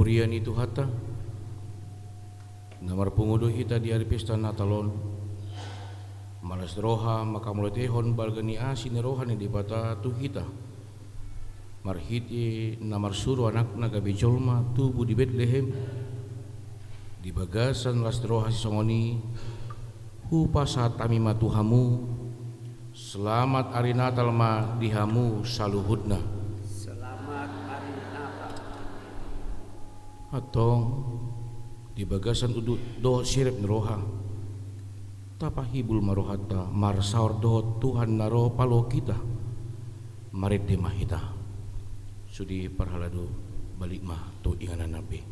purian itu hata namar pungudo hita di hari pesta Natalon malas roha maka mulai tehon balgani asin roha ni di bata tu hita marhiti namar suruh anak naga bejolma tubuh di Bethlehem di bagasan las roha si songoni hupa saat kami matuhamu selamat hari Natal ma dihamu saluhudna Selamat hari Natal. Atong di bagasan udut do sirip neroha tapahibul marohata marsaur do Tuhan naro palo kita marit de mahita sudi parhalado balik mah tu inganan nabi.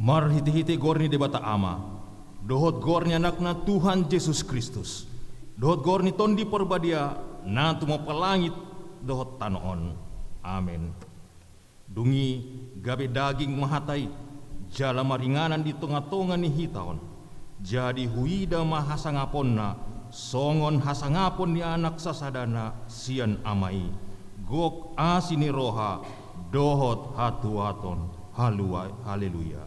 Marhiti-hiti gorni de bata ama, dohot gorni anakna Tuhan Yesus Kristus, dohot gorni tondi porbadia, na tumo pelangit dohot tanoon. Amin. Dungi gabe daging mahatai, jala maringanan di tonga-tonga ni hitaon, jadi huida mahasangaponna, songon hasangapon ni anak sasadana sian amai, gok asini roha, dohot hatuaton, halua, haleluya.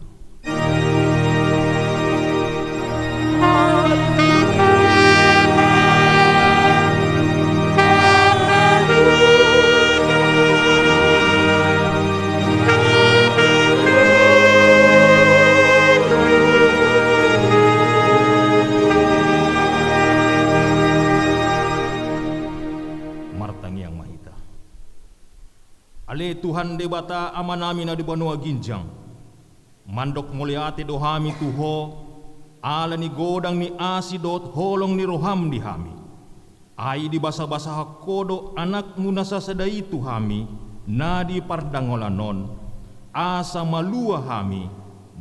Martang yang mahita. Ale Tuhan debata amanami na di banua ginjang. Mandok muliate dohami tuho, ala ni godang ni asidot holong ni roham di hami. Ai di basa-basa hakodo anak munasa sadai tuhami, na di pardangolanon, asa malua hami,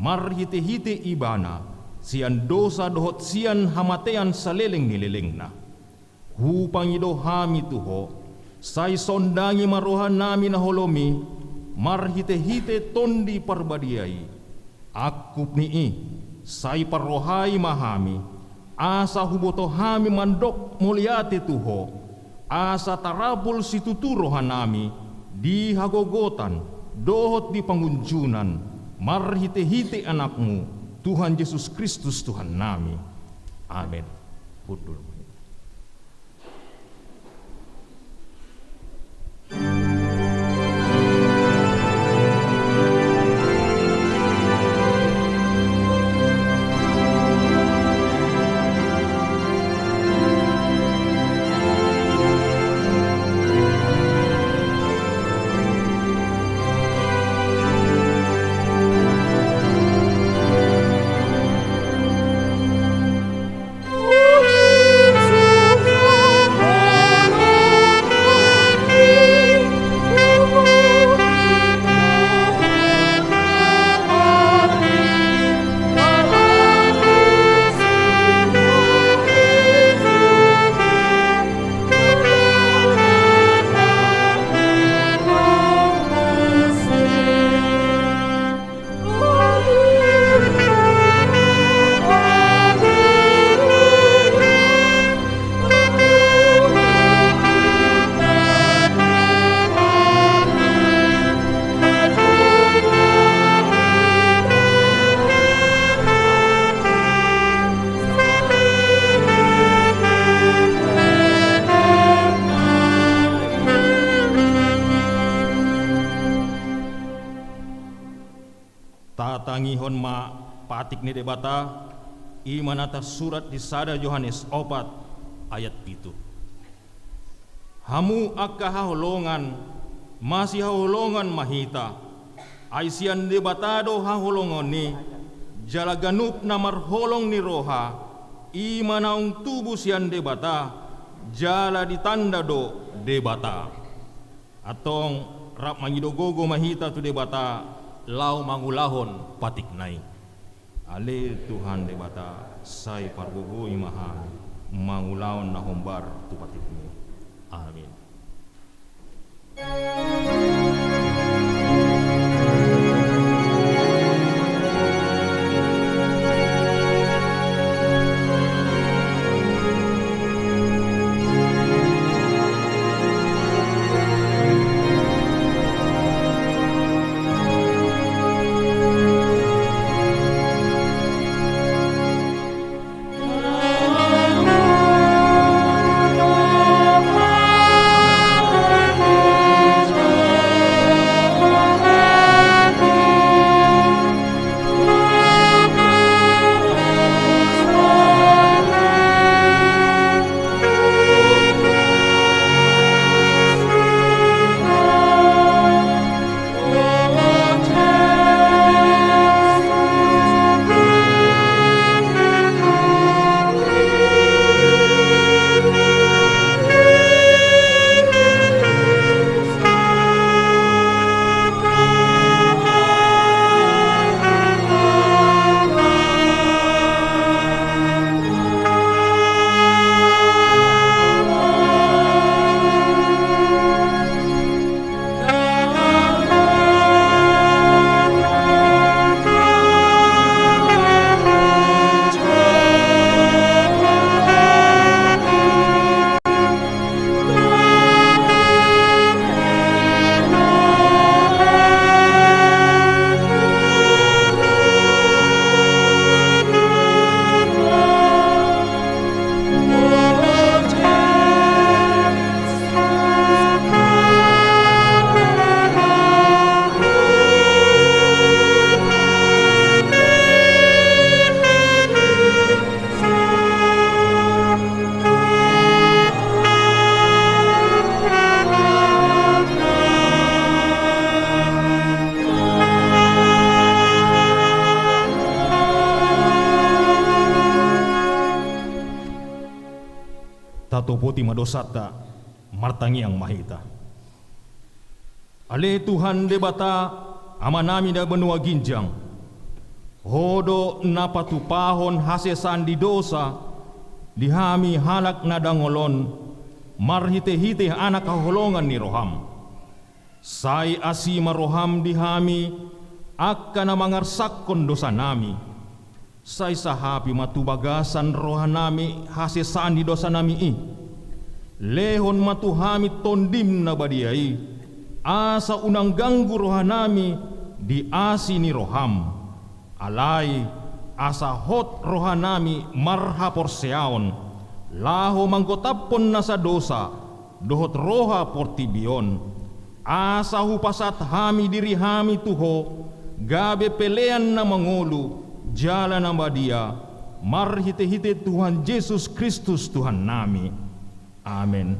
marhite-hite ibana, sian dosa dohot sian hamatean saleleng nileleng na. Hupangido hami tuho, say sondangi marohan nami na holomi, marhite-hite tondi parbadiai. Akup nii, say parohai mahami, asa huboto hami mandok muliati Tuho, asa tarabul situturo hanami di hagogotan, dohot di pangunjunan, marhite-hite anakmu, Tuhan Yesus Kristus Tuhan nami. Amin. Pudul. Tatangihon ma patik ni debata imanata surat di sada Yohanes 4 ayat 7. Hamu akka haholongan masih haholongan mahita aisian debatado haholongon ni jalaganup na marholong ni roha imanaung tubuh sian debata jala ditanda do debata atong rap mangidogogo mahita tu debata lau mangulahon patik nai. Ale Tuhan debata sai pargogo imaha mangulahon na hombar tu patikmu. Amin. Tato poti madosata martangi ang mahita. Ale Tuhan debata amanami da benua ginjang. Hodo napatupahon hasesan di dosa dihami halak nadangolon marhite-hite anak kaholongan ni roham. Sai asima roham dihami akka na mangarsakon dosa nami. Say sahapi matubagasan rohanami hasesan di dosa nami i. Lehon matuhami tondim na badiai. Asa unang ganggu rohanami di asi ni roham. Alai asa hot rohanami marhapor seaon. Laho manggotapon na sa dosa. Dohot roha portibion. Asa hupasat hami diri hami tuho. Gabe pelean na mangulu. Jala nama dia, marhite-hite Tuhan Yesus Kristus Tuhan nami. Amin.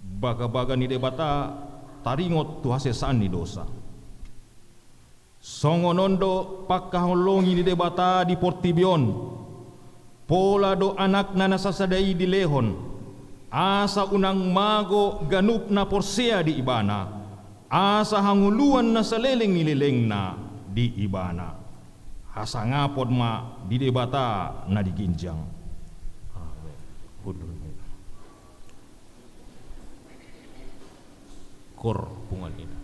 Baga-baga ni debata taringot tu hasesan ni dosa. Songonondo pakkaholongi ni debata di Portibion. Pola do anak na nasasadai di lehon. Asa unang mago ganup na porsea di ibana. Asa hanguluan na saleleng nilileng na di ibana. Hasangapod ma di debata na di ginjang. Kor pungan ini.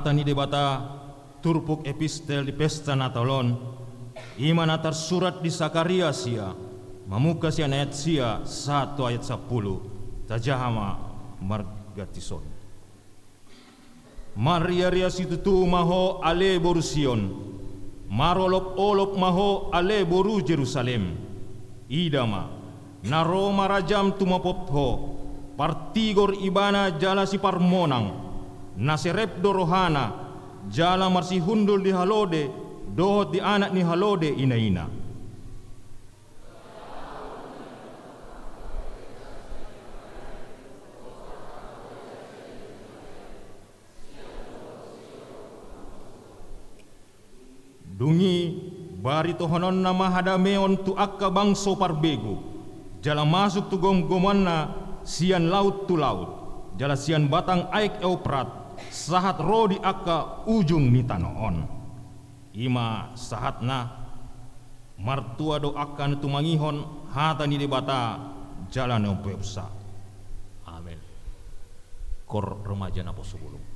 hata ni debata turpuk epistel di pesta Natalon, imana tersurat di Sakaria sia, mamuka sia ayat sia 1 ayat 10, tajahama margatison. Maria ria situtu maho ale borusion, marolop-olop maho ale boru Jerusalem, idama, naroma rajam tumapopho, partigor ibana jala si parmonang, naserep dorohana, jala marsi hundul di halode, dohot di anak ni halode ina-ina. Dungi bari tohonon na mahadameon tu akka bangso parbego, jala masuk tu gom-goman na sian laut tu laut, jala sian batang aik euprat, sahat rodi akka ujung ni tanoon. Ima sahat na martua do akan tumangihon hata ni debata jalan yang pepsa. Amin. Kor remaja na po subulong.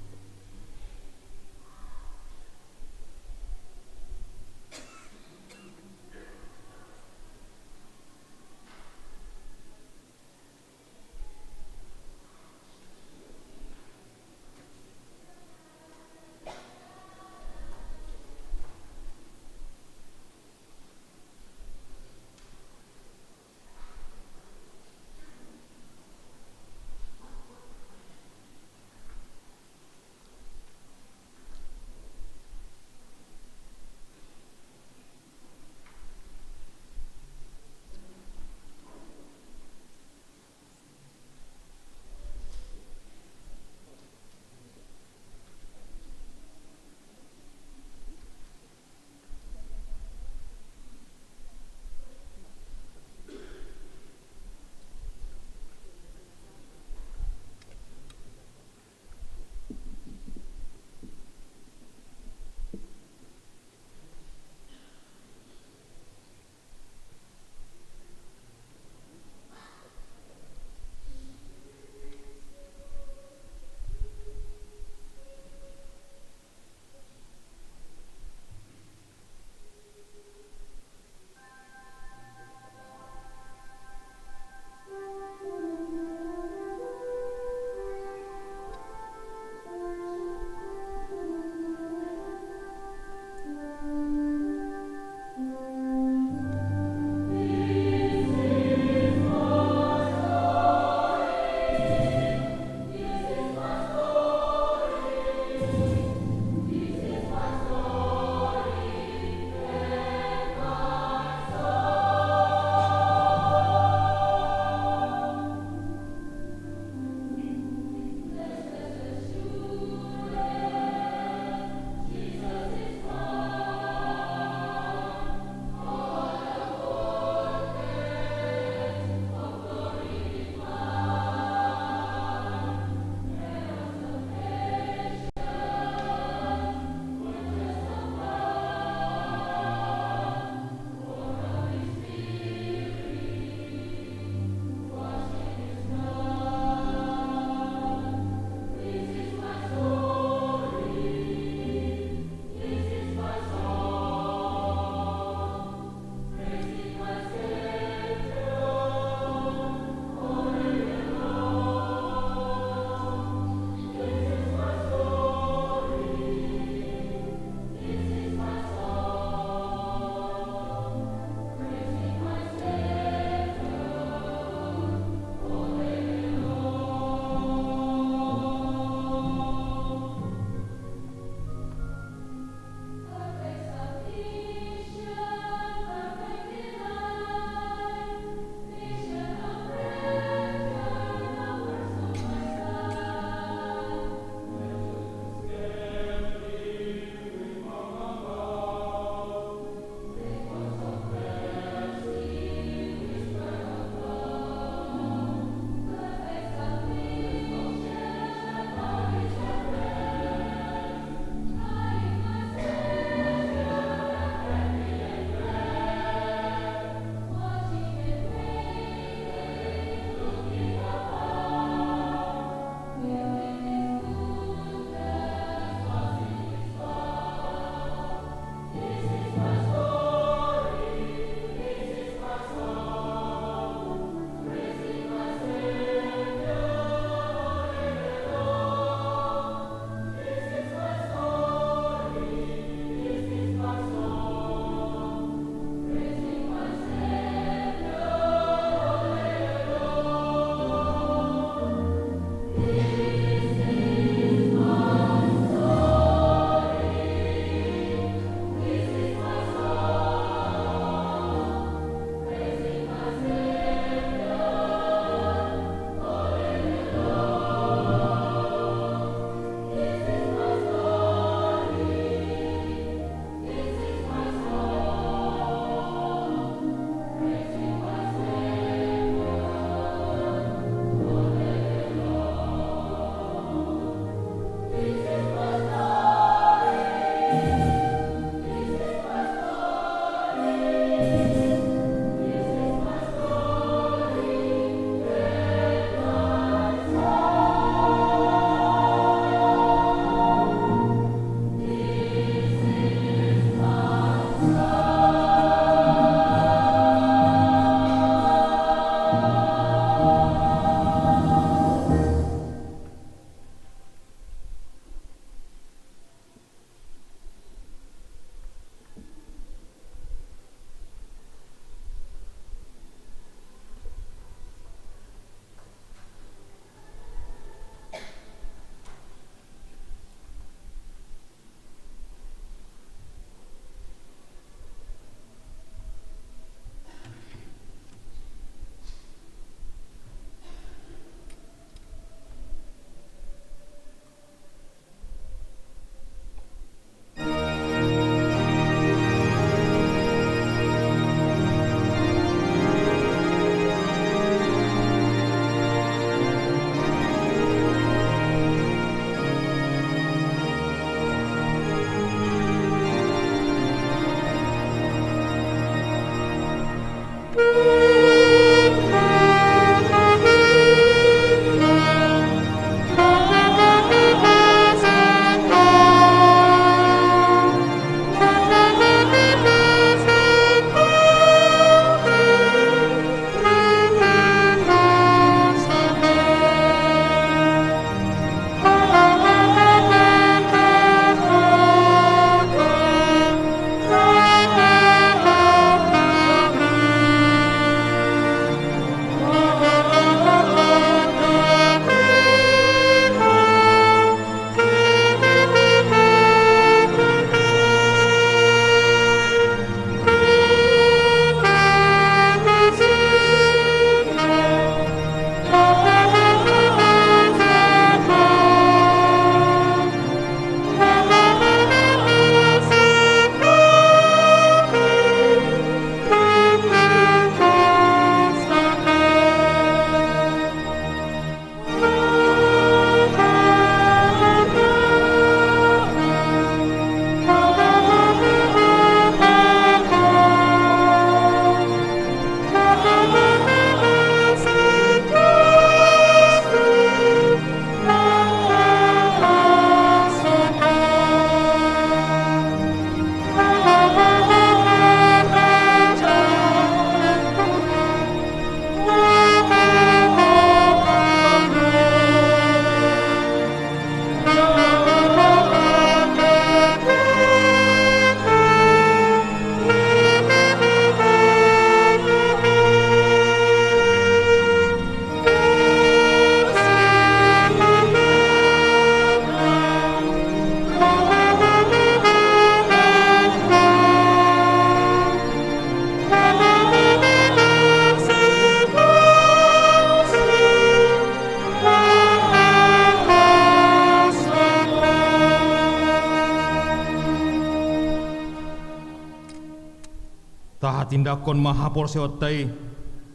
Taha tindakon maha porseot tay,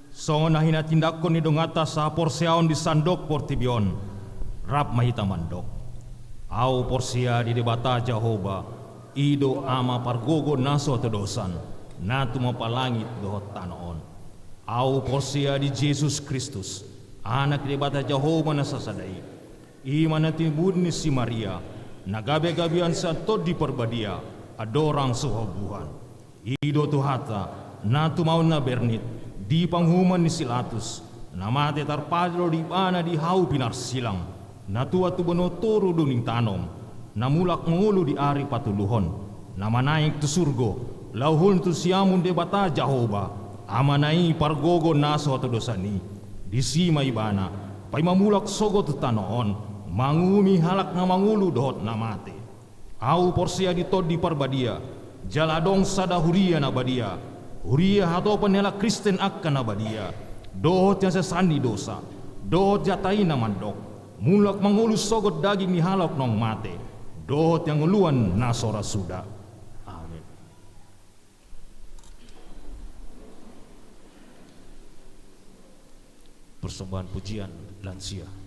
so nahina tindakon ni dongata sa porseaon di sandok portibion, rap mahita mandok. Au porsia di debata Jehovah, ido ama pargogo naso tedosan, na tumapalangit dohot tanoon. Au porsia di Jesus Kristus, anak di debata Jehovah na sasadai, iman na tibud ni si Maria, nagabe-gabian sa tod di perbadia, adorang suhabuhan. Ido tuhata, na tumaw na bernit, di panghuman ni Silatus, namate tarpadro di pana di hau pinarsilang, natua tubano toro duning tanom, namulak mengulu di ari patuluhon, namanaik tu surgo, lauhun tu siamun debata Jehovah, amanai pargogo naso to dosani, di sima ibana, pay mamulak sogo tu tanoon, mangumi halak na mangulu dohot namate. Au porsia di tod di parbadia, jaladong sada huria na badia, huria hato panela Kristen akka na badia, dohot yang sesandi dosa, dohot jatai na mandok, mulak mangulus sogot daging ni halak nong mate, dohot yang uluan na sora suda. Amin. Persembahan pujian lansia.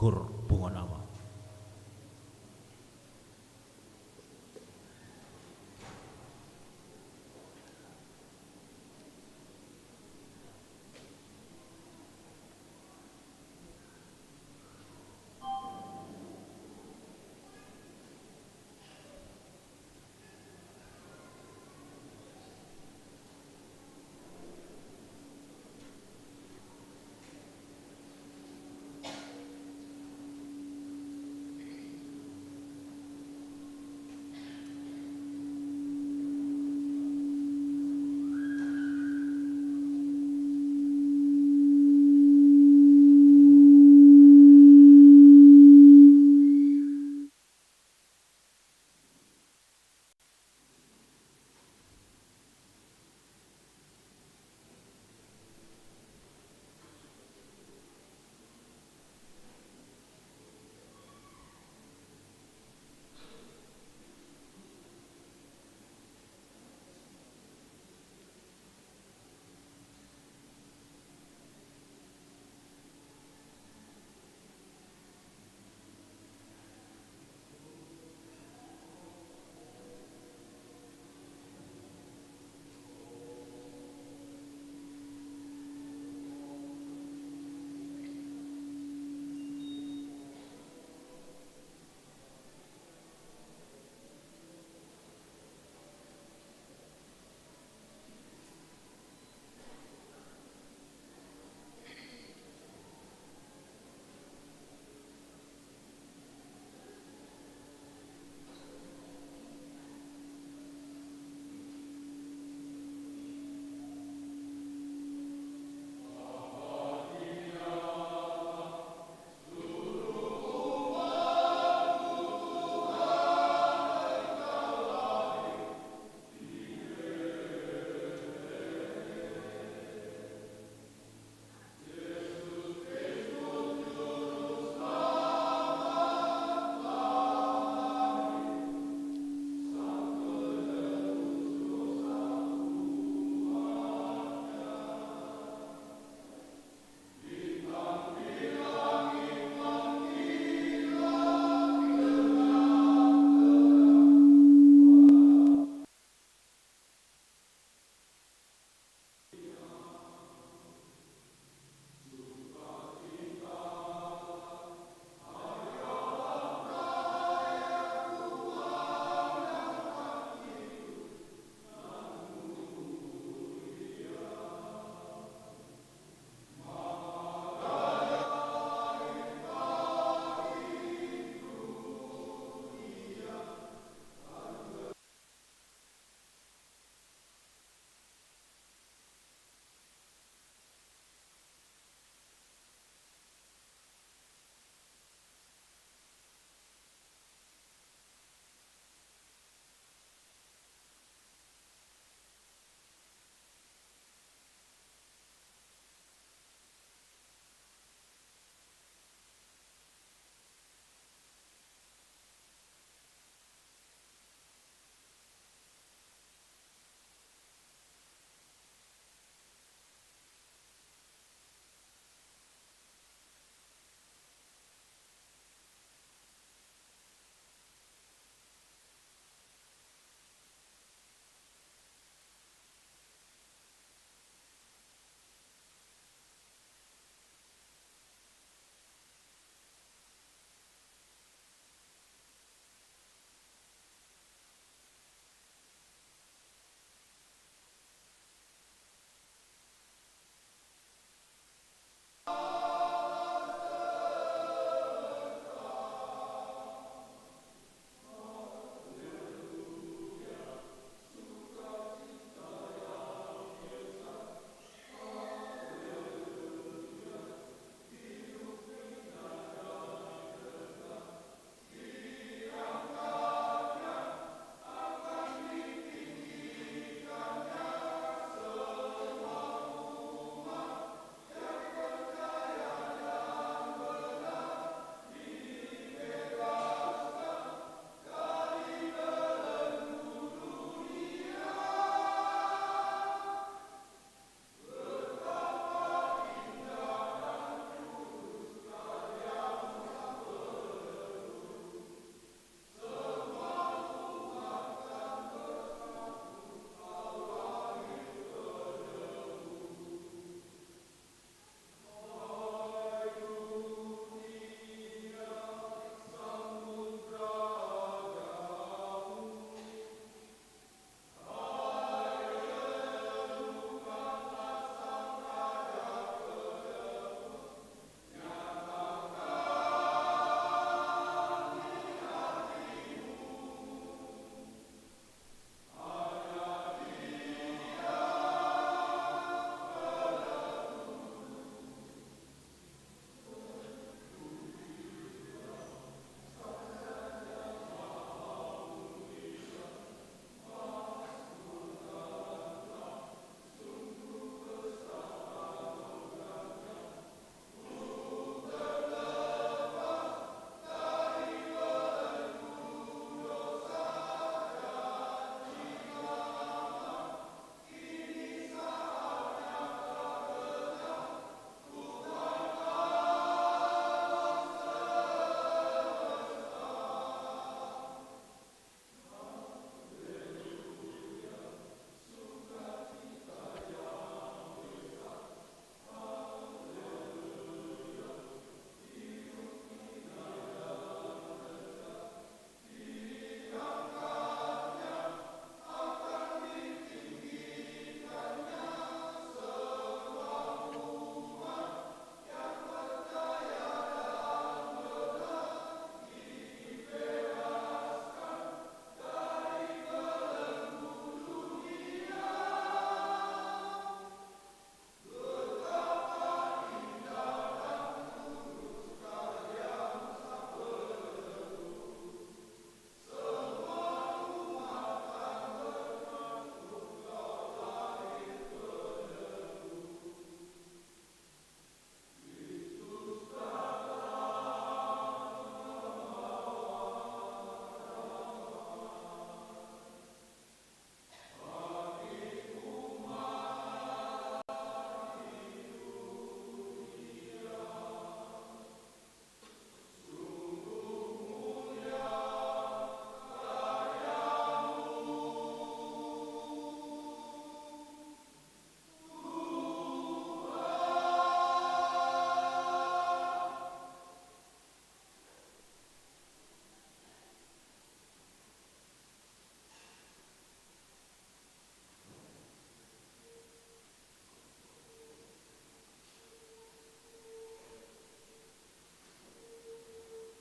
Syukur bunga nama.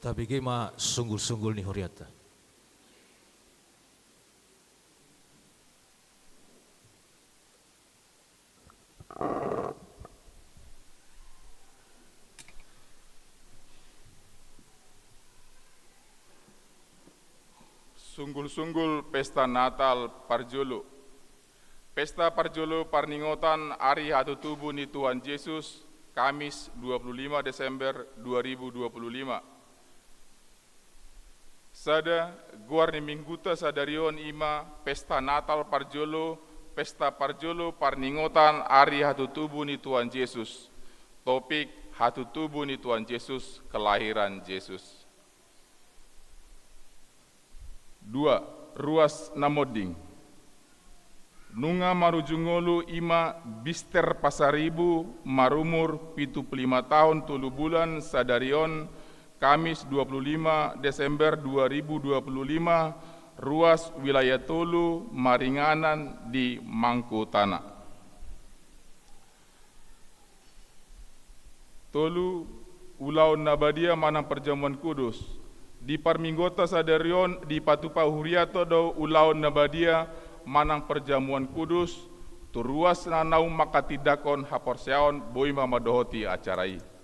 Tapi gima sunggul-sunggul ni huriata. Sunggul-sunggul Pesta Natal Parjolo. Pesta Parjolo Parningotan Ari Hatu Tubuh ni Tuhan Yesus, Kamis 25 Desember 2025. Sada guar ni mingguta sadarion ima Pesta Natal Parjolo, Pesta Parjolo Parningotan Ari Hatu Tubuh ni Tuhan Yesus. Topik Hatu Tubuh ni Tuhan Yesus, kelahiran Yesus. 2. Ruas namoding. Nunga marujungolu ima bister pasaribu marumur 75 tahun 3 bulan sadarion Kamis 25 Desember 2025 ruas wilayah Tolu Maringanan di Mangkutana. Tolu Ulau Nabadia Manang Perjamuan Kudus. Di Parminggota sadarion di Patupa Huriato do Ulau Nabadia Manang Perjamuan Kudus turuas nanau makatidakon haporseaon boi mamadohoti acarai.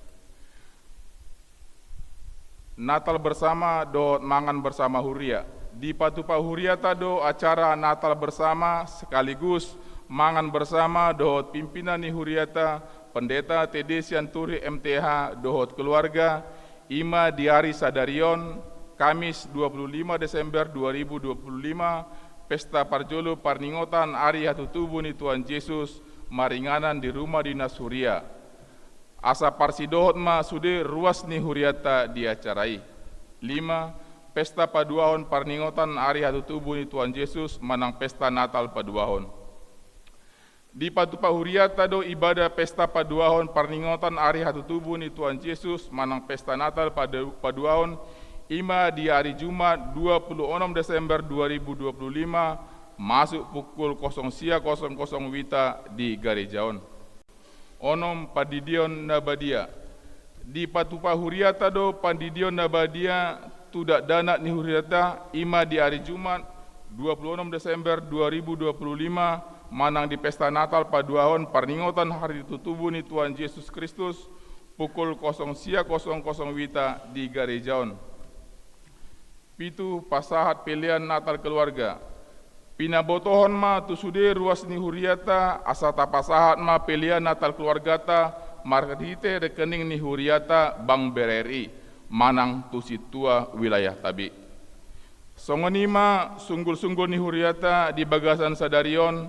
Natal bersama do mangan bersama Huria. Di Patupa Huriata do acara Natal bersama sekaligus mangan bersama dohot pimpinan ni Huriata Pendeta TD Sianturi MTH dohot keluarga ima di hari sadarion Kamis 25 Desember 2025 Pesta Parjolo Parningotan Ari Hatu Tubuh ni Tuhan Yesus Maringanan di rumah dinas Huria. Asa parsidohot ma sude ruas ni Huriata diacarai. 5. Pesta Paduahon Parningotan Ari Hatu Tubuh ni Tuhan Yesus Manang Pesta Natal Paduahon. Di Patupa Huriata do ibadah Pesta Paduahon Parningotan Ari Hatu Tubuh ni Tuhan Yesus Manang Pesta Natal Paduahon ima di hari Jumat 26 Desember 2025 masuk pukul 00.00 wita di Garejaon. Onom Pandidion Nabadia. Di Patupa Huriata do Pandidion Nabadia tidak dana ni Huriata ima di hari Jumat 26 Desember 2025 manang di Pesta Natal Paduahon Parningotan Hari Tutubu ni Tuhan Yesus Kristus pukul 00.00 wita di Garejaon. Pitu pasahat pilihan Natal keluarga. Pinabotohon ma tusude ruas ni Huriata asata pasahat ma pilihan Natal keluarga ta markadite rekening ni Huriata Bank BRI manang tusitua wilayah tabi. Songonima sunggul-sunggul ni Huriata di bagasan sadarion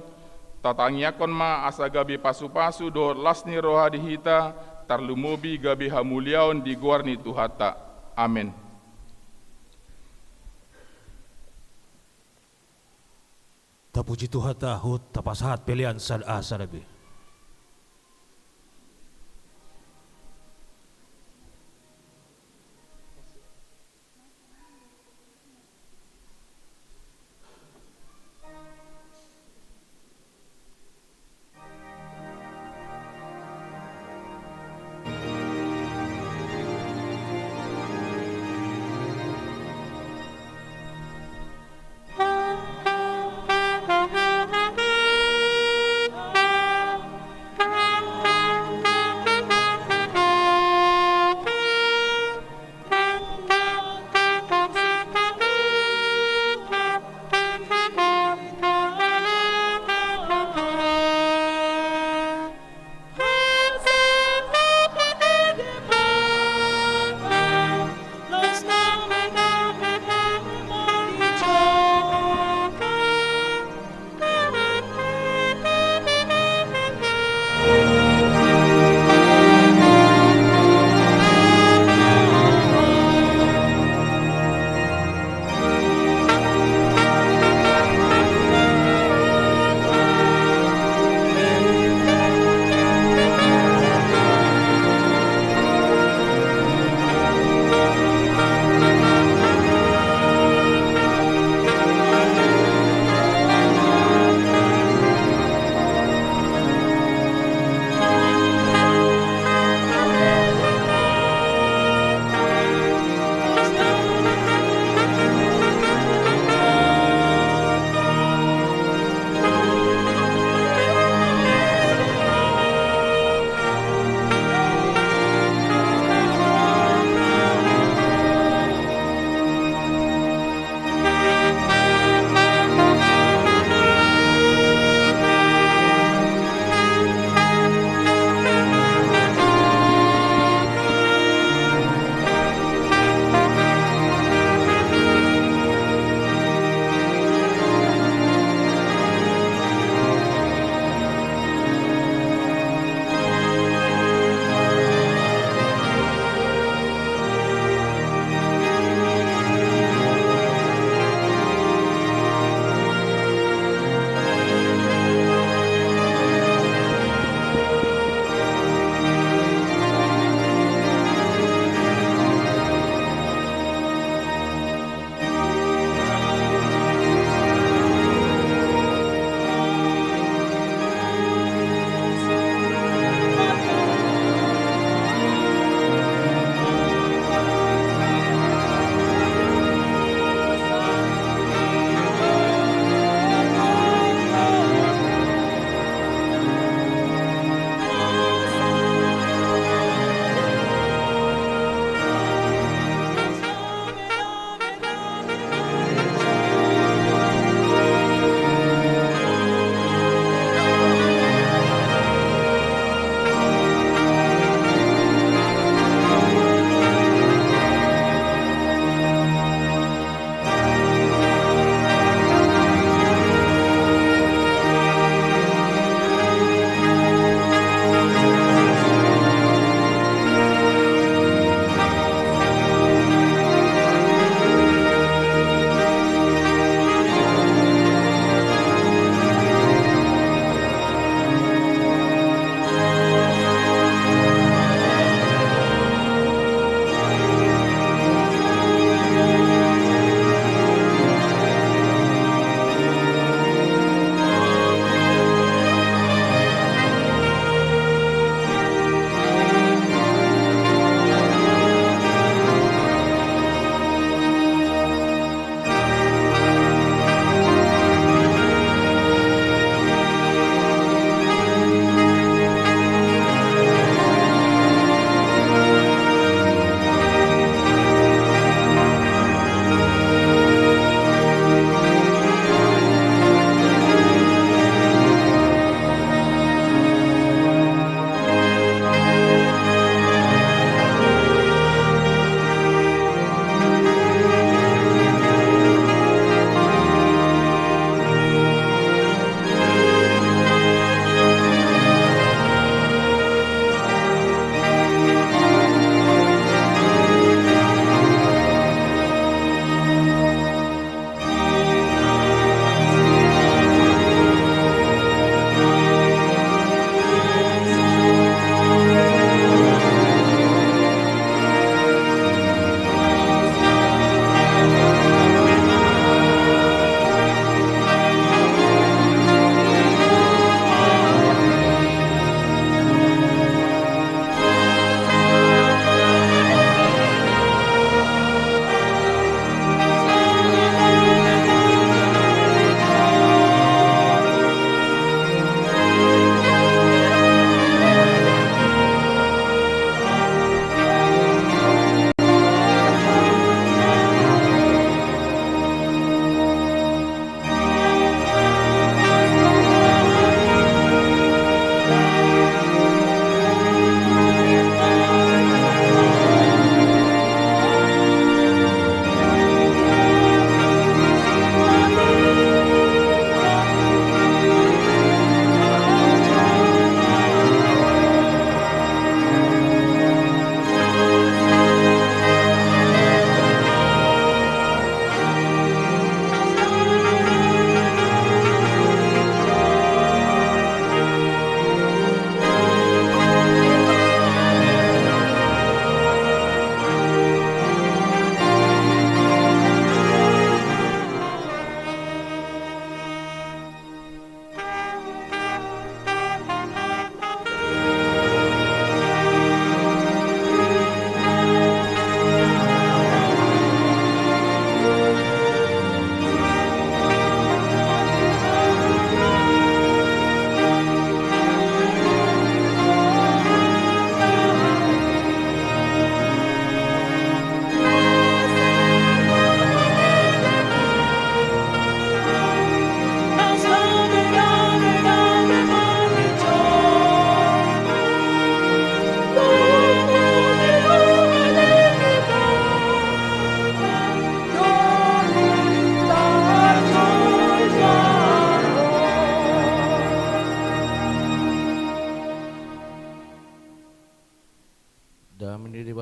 tatangiakon ma asa gabi pasu-pasu do lasni roha dihita tarlumobi gabi hamuliaon di guar ni Tuhata. Amin. Tapuji Tuhan tahut tapasahat pilihan sad asarabi.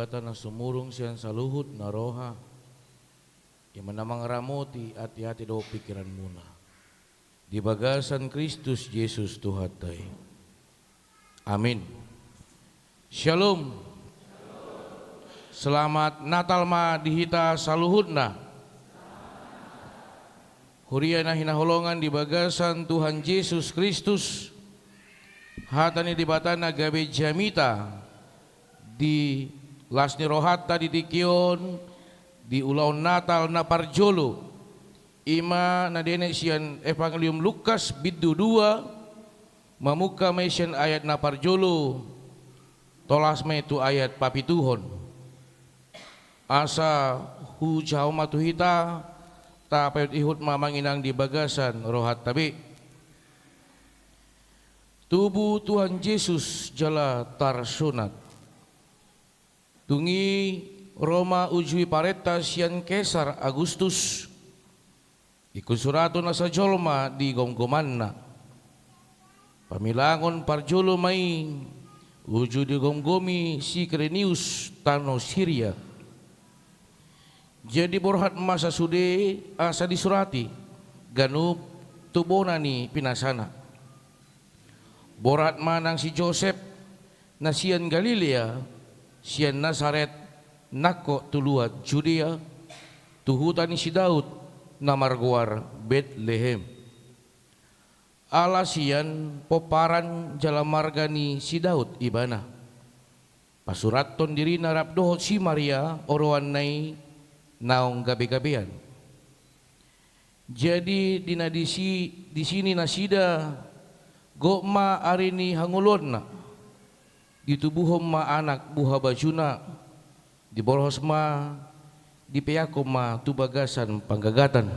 batana sumurung sian saluhut na roha yang menamang ramoti hati-hati do pikiran muna di bagasan Kristus Yesus Tuhan tai. Amin. Shalom. Selamat Natal ma dihita saluhutna. Huriana hinaholongan di bagasan Tuhan Yesus Kristus. Hatani di batana gabe jamita di lasni rohata di tikion di ulaun Natal na parjolo ima na dene sian Evangelium Lukas biddu 2 mamuka mention ayat na parjolo tolas me tu ayat papituhon asa hu jauh matuhita ta payut ihut mamanginang di bagasan rohat tabi tubuh Tuhan Yesus jala tarsunat tungi Roma ujui pareta sian Kesar Agustus ikut surato na sa jolma di gomgomanna pamilangon parjolo mai uju di gomgomi si Krenius tano Syria jadi borhat masa sude asa disurati ganup tubonani pinasana borat manang si Joseph na sian Galilea sian Nazaret nako tuluat Judea tuhutani si Daud na marguar Bethlehem ala sian poparan jala margani si Daud ibana pasuraton diri narap dohot si Maria oroan nai naong gabi-gabian jadi di sini nasida gokma arini hangulon na ditubuhom ma anak buha bajuna di boros ma di peyakom ma tubagasan panggagatan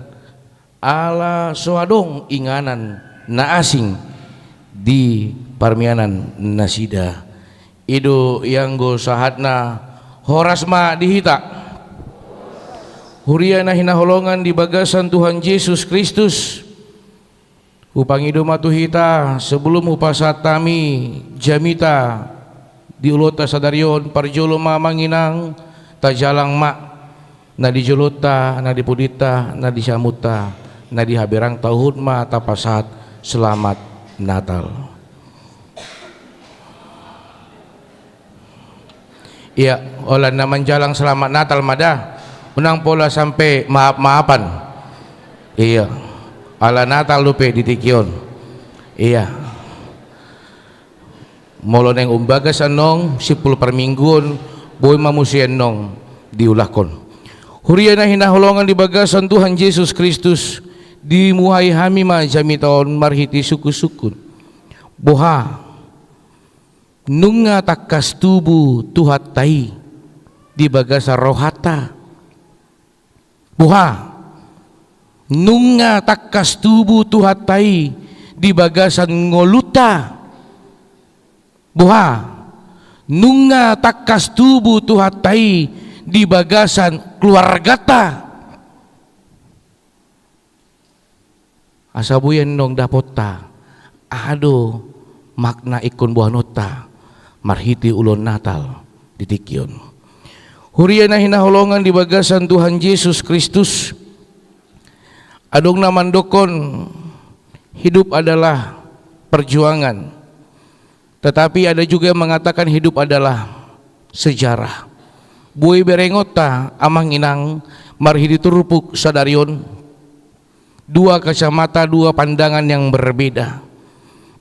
ala soadong inganan na asing di parmianan nasida ido yang go sahatna horas ma dihita huriana hinaholongan di bagasan Tuhan Yesus Kristus upang ido matuhita sebelum upasatami jamita di ulota sadarion parjolo mamanginang tajalang mak na di jolota na di pudita na di samuta na di haberang tahun ma tapasat selamat Natal. Iya, olah naman jalang selamat Natal mada unang pola sampai maaf-maafan. Iya. Ala Natal lupe di tikion. Iya. Molo neng umbagas anong 10 per mingguon boy mamusian nong diulahkon. Huriana hinaholongan di bagasan Tuhan Yesus Kristus dimuhai hami ma jami taon marhiti suku-sukun. Boha nunga takas tubuh tuhat tai di bagasa rohata. Boha nunga takas tubuh tuhat tai di bagasan ngoluta. Boha nunga takas tubuh tuhat tai di bagasan keluargata. Asabuyan nong dapota ado makna ikon buah nota marhiti ulon Natal di tikion. Huriana hinaholongan di bagasan Tuhan Yesus Kristus. Adong naman dokon hidup adalah perjuangan, tetapi ada juga yang mengatakan hidup adalah sejarah. Buai berengota amang inang marhidi turupuk sadarion dua kacamata dua pandangan yang berbeda.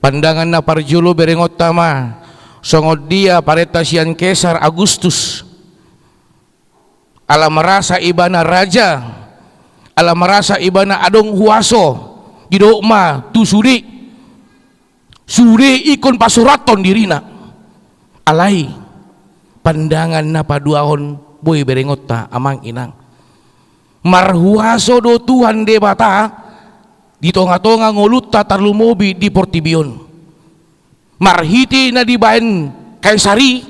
Pandangan na parjolo berengota ma songod dia pareta sian Kesar Agustus ala merasa ibana raja ala merasa ibana adong huaso gidokma tu suri ikon pasuraton dirina alai pandangan na paduahon boy berengota amang inang marhuaso do Tuhan debata di tonga-tonga ngoluta tarlumobi di Portibion marhiti na dibaen Kaisari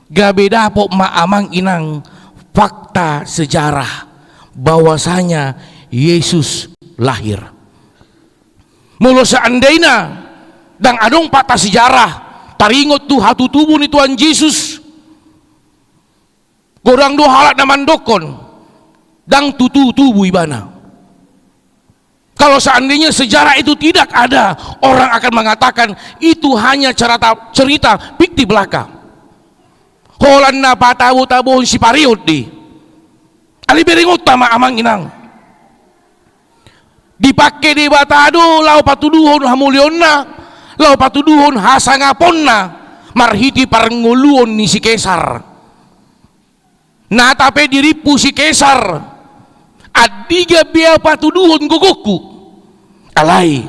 gabeda po maamang inang fakta sejarah bahwasanya Yesus lahir. Mula seandainya dang adong patah sejarah taringot tu hatu tubuh ni Tuhan Yesus Godang do halat na mandokon dang tutu tubuh ibana. Kalau seandainya sejarah itu tidak ada, orang akan mengatakan itu hanya cerita fiktif belaka. Holan na patabu-tabuhon si pariot di. Ali beringot tama amang inang. Dipakai di batado lau patuduhon hamulion na, lau patuduhon hasangapon na, marhiti parnguluon ni si Kesar. Natape diripu si Kesar. Adiga biya patuduhon guguku. Alay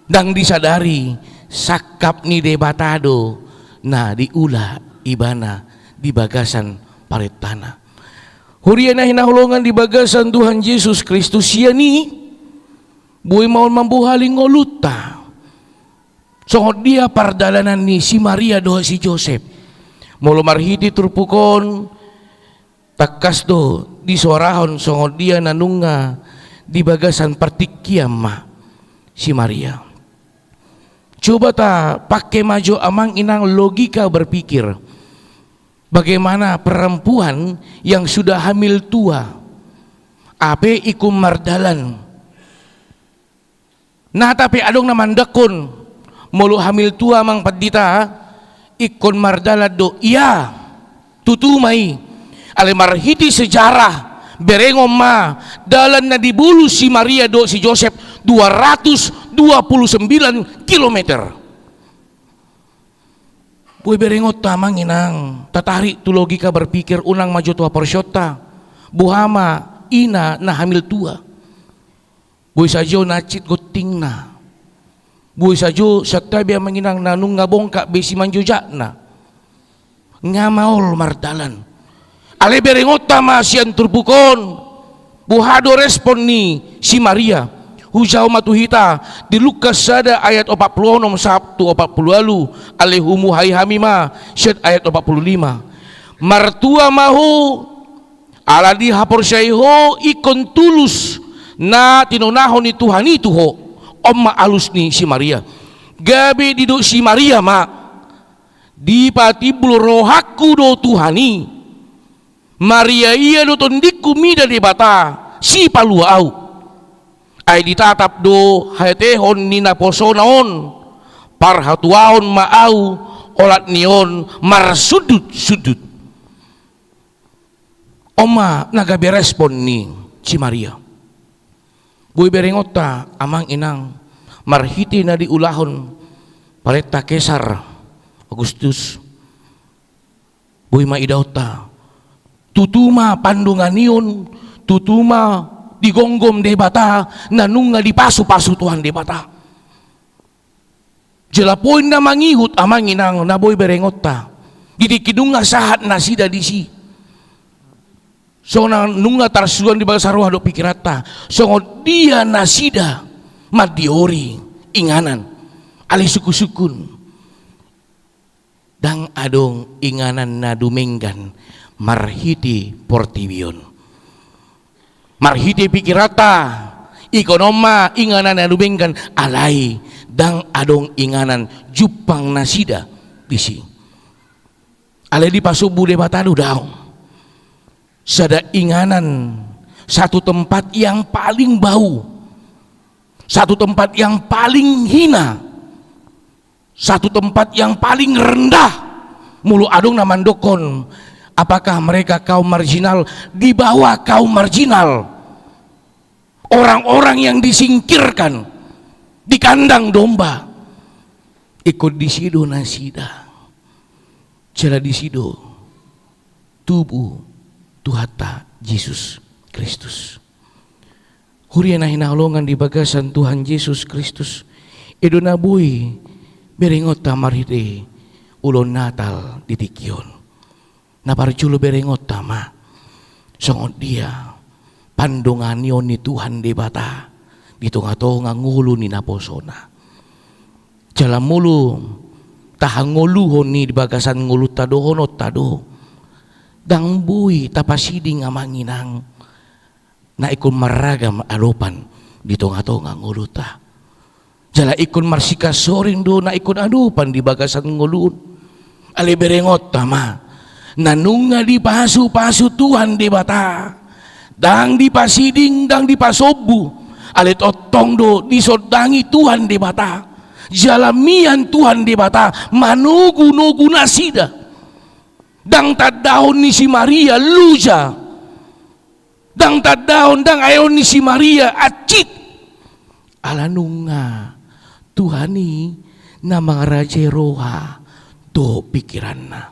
dang disadari sakap ni debatado na diula ibana di bagasan parit tanah. Huria na hinahulungan di bagasan Tuhan Yesus Kristus siya ni buhay maun mambuhaling ngoluta. So dia pardalanan ni si Maria doha si Joseph. Molo marhiti turpukon takas do di suarahon so dia nanunga di bagasan partikiam si Maria. Coba ta pakai maju amang inang logika berpikir. Bagaimana perempuan yang sudah hamil tua ape ikum mardalan. Nah tapi adong naman dakon mulu hamil tua mang padita ikon mardalad do iya tutumai ale marhiti sejarah berengom ma dalan na dibulu si Maria do si Joseph 229 kilometer. Boy berengot tamang inang tatari tu logika berpikir unang maju tua porsyota buhama ina na hamil tua. Boy sajo nacit goting na. Boy sajo saktabi manginang nanung ngabongka besi manjujak na. Ngamaol mardalan. Ale berengot tama sian turbukon buhado respon ni si Maria hujau matuhita di Lukas sada ayat 40 sabtu 40 lalu ale humu hai hamima syed ayat 45 martua mahu ala di hapor syaiho ikon tulus na tinunahon ni Tuhan itu ho omma alus ni si Maria gabe diduk si Maria ma di patibul rohaku do Tuhani Maria iya do tondiku mida di bata si paluau ay ditatap do hayatehon ni naposonaon parhatuaon maau olat nion marsudut oma nagabe respon ni si Maria buy berengota amang inang marhiti na diulahon pareta Kesar Agustus buy maidauta tutuma pandunganion tutuma digonggom debata nanunga dipasu-pasu Tuhan debata jelapoin na mangihut amang inang naboy berengota didikidunga sahat nasida disi so nunga tarsuan di bagasaruah do pikirata so dia nasida madiori inganan ali suku-sukun dang adong inganan na dumenggan marhiti portibion marhiti pikirata ikonoma inganan na dumenggan alai dang adong inganan jupang nasida bisi alai di pasubu de batadu daong sada inganan satu tempat yang paling bau satu tempat yang paling hina satu tempat yang paling rendah mulu adong namandokon. Apakah mereka kaum marginal di bawah kaum marginal, orang-orang yang disingkirkan di kandang domba ikut disido nasida cara disido tubuh Tuhata Yesus Kristus huriana hinahulungan di bagasan Tuhan Yesus Kristus edo nabui beringot tamarite ulon Natal di tikion na parjulo berengot tama songot dia pandunganion ni Tuhan debata dito nga to nga ngulo ni naposona jalan mulu tahanguluhon ni bagasan ngulut tadohonot tado dang bui tapasiding nga manginang na ikon maragam alupan dito nga to nga nguluta jala ikon marsikasorin do na ikon alupan di bagasan ngulun ali berengot tama nanunga di pasu Tuhan di bata, dang di pasiding dang di pasobu, alit otong do disodangi Tuhan di bata, jalamian Tuhan di bata, manugu-nugu nasida, dang tadaon ni si Maria luja, dang tadaon dang ayon ni si Maria acit, alanunga Tuhani na mga raja roha do pikiran na.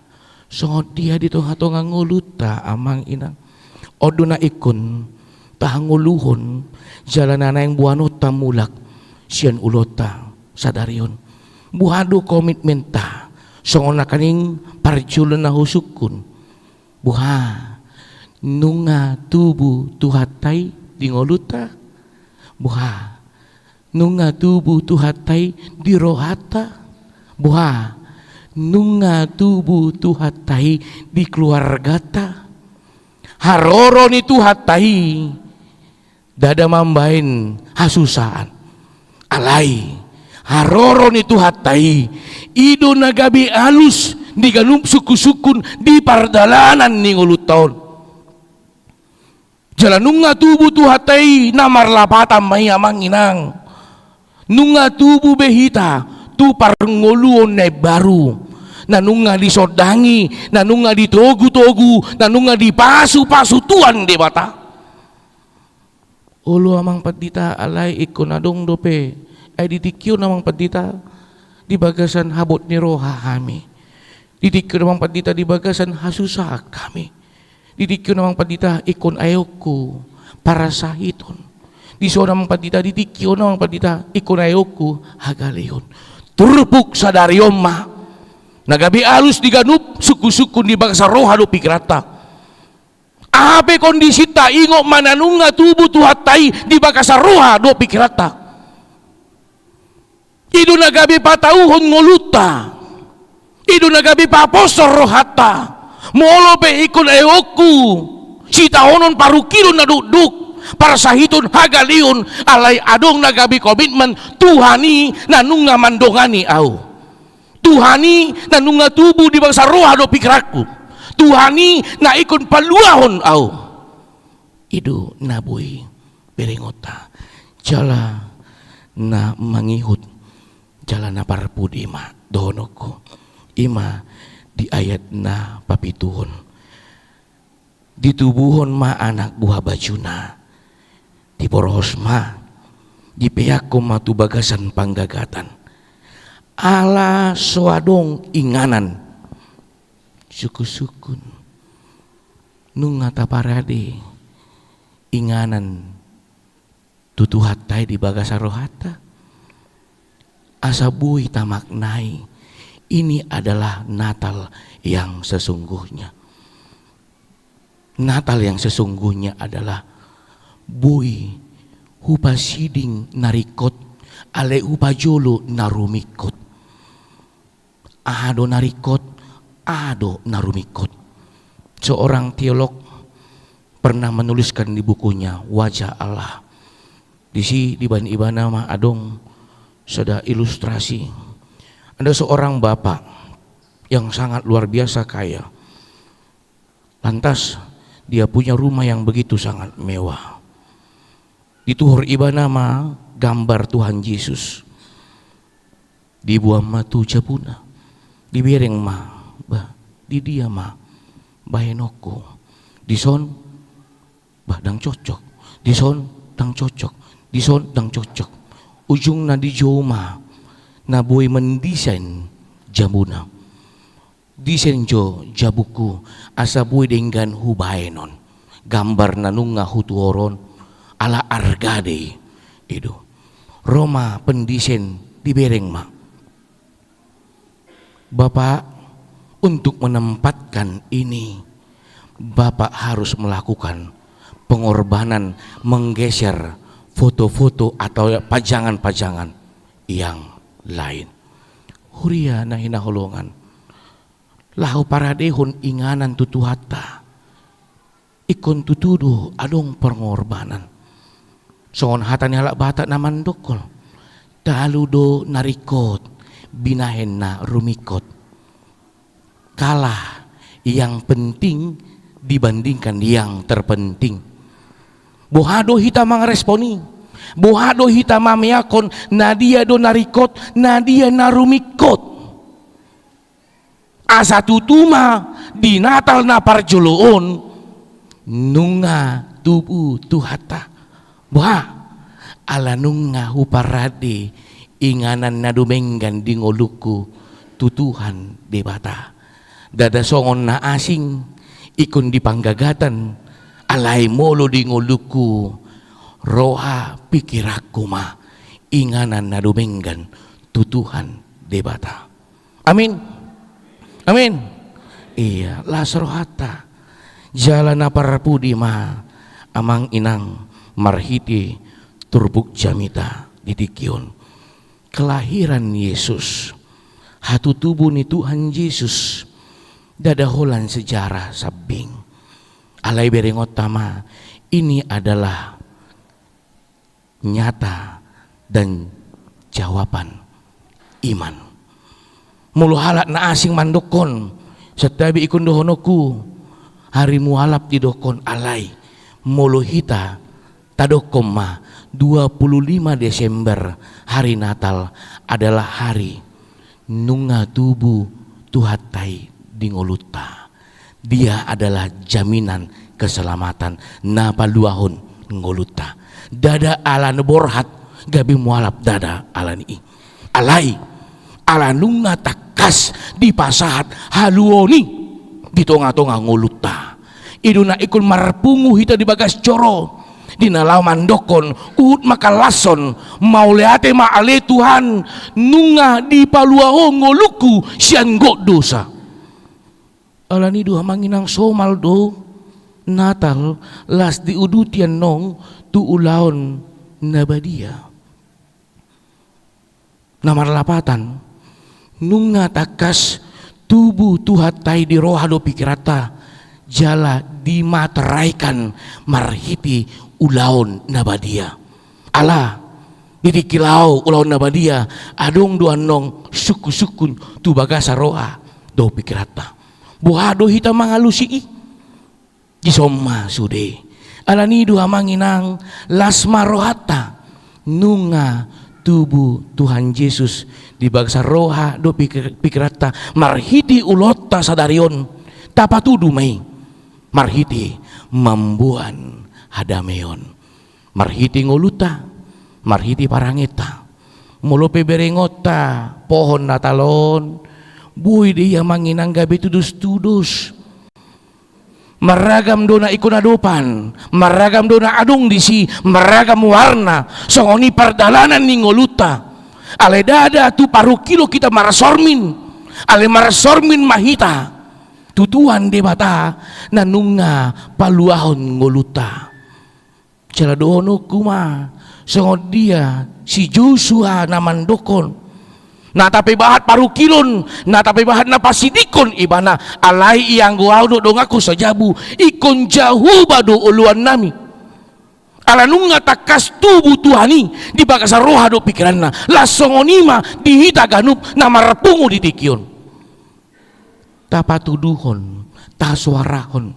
So dia di tengah-tengah nguluta amang inang odo na ikon tahanguluhon jalanan yang buano tamulak sian ulota sadarion buhado komitmen ta songon na kaning parjulan na husukun buha nunga tubu tuhatay di nguluta buha nunga tubu tuhatay di rohata buha nunga tubuh tuhatai di keluarga ta haroro ni tuhatai dada mambain hasusaan alai haroro ni tuhatai ido nagabi alus di ganup suku-sukun di pardalanan ni ngulutaon jalan nunga tubuh tuhatai namar lapatan may amang inang nunga tubuh behita tu parngoluon na baru nanunga disodangi nanunga ditogu-togu nanunga dipasu-pasu Tuhan di bata ulu amang padita alay ikon adong dope ay ditikyo namang padita di bagasan habot ni roha kami ditikyo namang padita di bagasan hasusa kami ditikyo namang padita ikon ayoko para sahiton diso namang padita ditikyo namang padita ikon ayoko hagaliyon turpuk sadariom ma nagabi alus diganup suku-suku di bangsa roha do pikrata abe kondisi ta ingok mananunga tubuh tuhatai di bangsa roha do pikrata idu nagabi patauhon ngoluta idu nagabi paposor rohata molo be ikon eoku sitahonon parukiro na duduk para sahitun hagaliun alay adong nagabi komitmen Tuhani nanunga mandongani au Tuhani nanunga tubuh di bangsa roha do pikiraku Tuhani na ikon paluahon au idu nabui berengota jala na mangihut jala na parpud ima donoko ima di ayat na papituhon ditubuhon ma anak buah bajuna di poros ma di pihak matu bagasan panggagatan ala soadong inganan suku-sukun nung ngata parade inganan tutuhatai di bagasa rohata asabui tamaknai ini adalah Natal yang sesungguhnya. Natal yang sesungguhnya adalah bui hupasiding narikot ale upajolo narumikot ado narikot ado narumikot. Seorang teolog pernah menuliskan di bukunya Wajah Allah di ibana mah adong sudah ilustrasi ada seorang bapak yang sangat luar biasa kaya lantas dia punya rumah yang begitu sangat mewah. Di tuhur ibana mah gambar Tuhan Yesus. Di buah matu japuna. Di bereng mah di dia mah bahenoko. Di son dang cocok. Di son dang cocok. Di son dang cocok. Ujung na di joma na boy mendesain jamuna. Desain jo jabuku asa boy dengan hubaenon. Gambar nanunga hutuoron ala argade itu Roma pendesain di bereng mah. Bapak untuk menempatkan ini Bapak harus melakukan pengorbanan menggeser foto-foto atau pajangan-pajangan yang lain. Huria na hinaholongan lahu paradehon inganan tutuhata ikon tutudo adong pengorbanan songon hatani halak batak naman dokol taludo narikot binahen na rumikot kalah yang penting dibandingkan yang terpenting. Bohado hita mangresponi, bohado hita mameakon, nadia do narikot, nadia narumikot. Asa tutuma di Natal na parjoloon, nunga tubu tuhata. Boha, ala nunga huparade, inganan na dumenggan di ngoluku, tutuhan debata. Dada songon na asing, ikon di panggagatan, alay molo di ngoluku, roha pikiraku ma, inganan na dumenggan, tutuhan debata. Amin. Amin. Iya, lasrohata. Jalan aparpudi ma, amang inang marhiti turbuk jamita didikion. Kelahiran Yesus, hatu tubuh ni Tuhan Yesus, dadaholan sejarah sabing. Alai berengot tama, ini adalah nyata dan jawaban iman. Mulu halak na asing mandokon, setabi ikun dohonoku, hari mualap di dokon alai, mulu hita tadokom ma 25 Desember hari Natal adalah hari nunga tubuh tuhatai di ngoluta. Dia adalah jaminan keselamatan napaluahon ngoluta. Dada ala neborhat gabi mualap dada ala ni alai ala nunga takas di pasahat haluoni di tonga-tonga ngoluta. Iduna ikul marpungu hita di bagas coro di nalaman dokon uhut makalason mauleate maale Tuhan nunga di paluaho ngoluku sianggo dosa. Alani dua manginang somal do Natal las diudutian nong tu ulaon nabadia. Namar lapatan nunga takas tubuh tuhatai di rohado pikirata jala dimateraikan marhiti ulaon nabadia. Allah didikilau ulaon nabadia adong duan nong suku-sukun tu bagasa roha do pikirata. Buhado hita mangalusi gisoma sude alani dua manginang lasma rohata nunga tubuh Tuhan Yesus di bagasa roha do pikirata marhiti ulota sadarion tapatudu mai marhiti mambuan hadameon marhiti ngoluta marhiti parangeta molope berengota pohon natalon buy dia manginang gabi tudus-tudus maragam dona ikon adopan maragam dona adung disi maragam warna songoni pardalanan ni ngoluta ale dada tu paru kilo kita marasormin ale marasormin mahita tutuan debata nanunga paluahon ngoluta celadono kuma songod dia si Joshua namandokon na tapi bahat paru kilon na tapi bahat na pasidikon ibana alai yang gua do dong aku sajabu ikon jauh bado uluan nami alanunga takas tubuh Tuhani di bagasa roha do pikiranna lasongonima dihita ganup na marapungu didikion tapatuduhon tasuarahon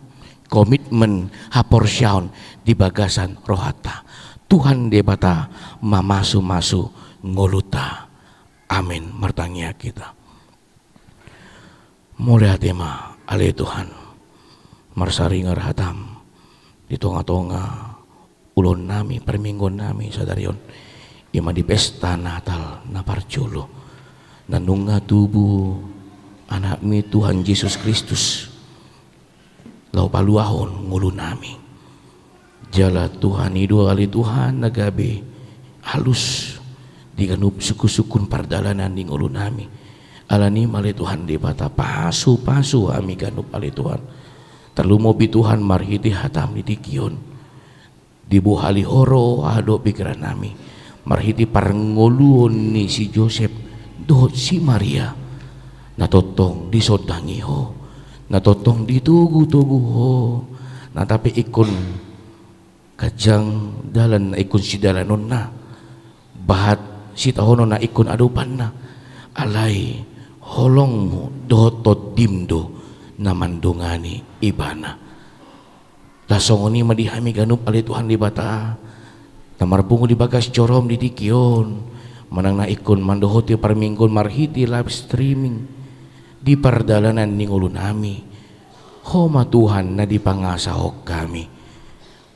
komitmen haporsyaon di bagasan rohata Tuhan debata mamasu-masu ngoluta. Amin. Mertangnya kita mulai tema ale Tuhan marsaringar hatam di tonga-tonga ulon nami perminggon nami sadarion ima di pesta Natal naparjolo nanunga tubuh anak mi Tuhan Yesus Kristus lau paluahon ngulu nami jala Tuhan idu ali Tuhan nagabe halus diganup suku-sukun pardalanan di ngulu nami alani male Tuhan di bata pasu ami ganup ale Tuhan terlu mobi Tuhan marhiti hatam di dikion di buhali horo ado pikiran nami marhiti parngoluon ni si Joseph do si Maria natotong disodangi ho natotong ditugu-tugu ho na tapi ikon kajang dalan ikon si dalanon na bahat si tahono na ikon adupan na alai holong mo doto dimdo namandungani ibana. Lasongoni madihami ganup ali Tuhan di bata. Tamarbungu di bagas jorom di dikion. Manang na ikon mandohoti parminggon marhiti live streaming. Di pardalanan ni ngulu nami. Homa Tuhan na dipangasahok kami.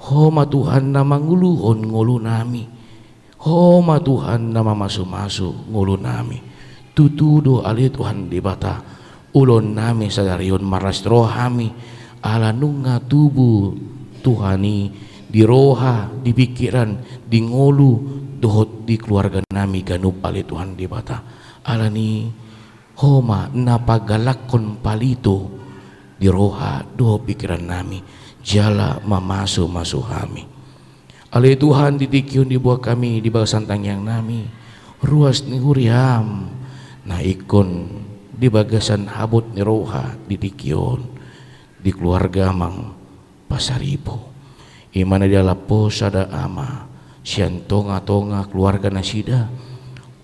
Homa Tuhan na manguluon ngulu nami. Homa Tuhan na mamasu-masu ngulu nami. Tutudo ali Tuhan di bata. Ulon nami sadarion marastro hami. Ala nunga tubuh Tuhani di roha, di pikiran, di ngolu, dohot di keluarga nami ganup ali Tuhan di bata. Alani homa napagalakon palito di roha, doho pikiran nami, jala mamasu kami. Ali Tuhan ditikyun di buah kami, di bawah santang yang nami, ruas ni huriam, na ikon di bagasan habut ni roha ditikyon. Di keluarga mang pasaribo imana dia lapo sada ama sian tonga keluarga nasida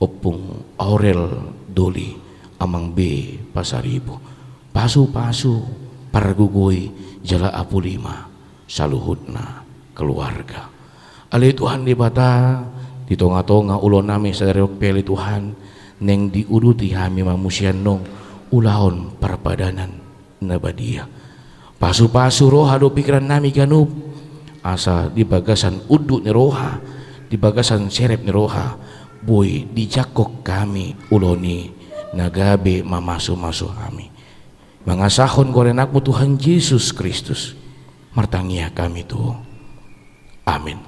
opung Aurel Doli amang B pasaribo pasu pargugoi jala apu lima saluhutna keluarga. Ali Tuhan di bata di tonga ulon nami sadari peli Tuhan neng diuduti hami mamusian nong ulahon parpadanan nabadia. Pasu roha do pikiran nami ganup asa di bagasan uduk ni roha, di bagasan serep ni roha, boy di jakok kami uloni nagabe mamasu kami. Mangasahon korenakmu Tuhan Yesus Kristus martangia kami tuh. Amin.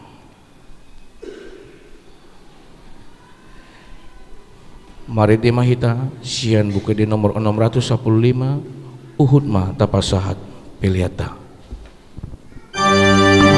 Mari timahita sian buku di nomor 615 Uhud ma tapasahat Peliata. Thank you.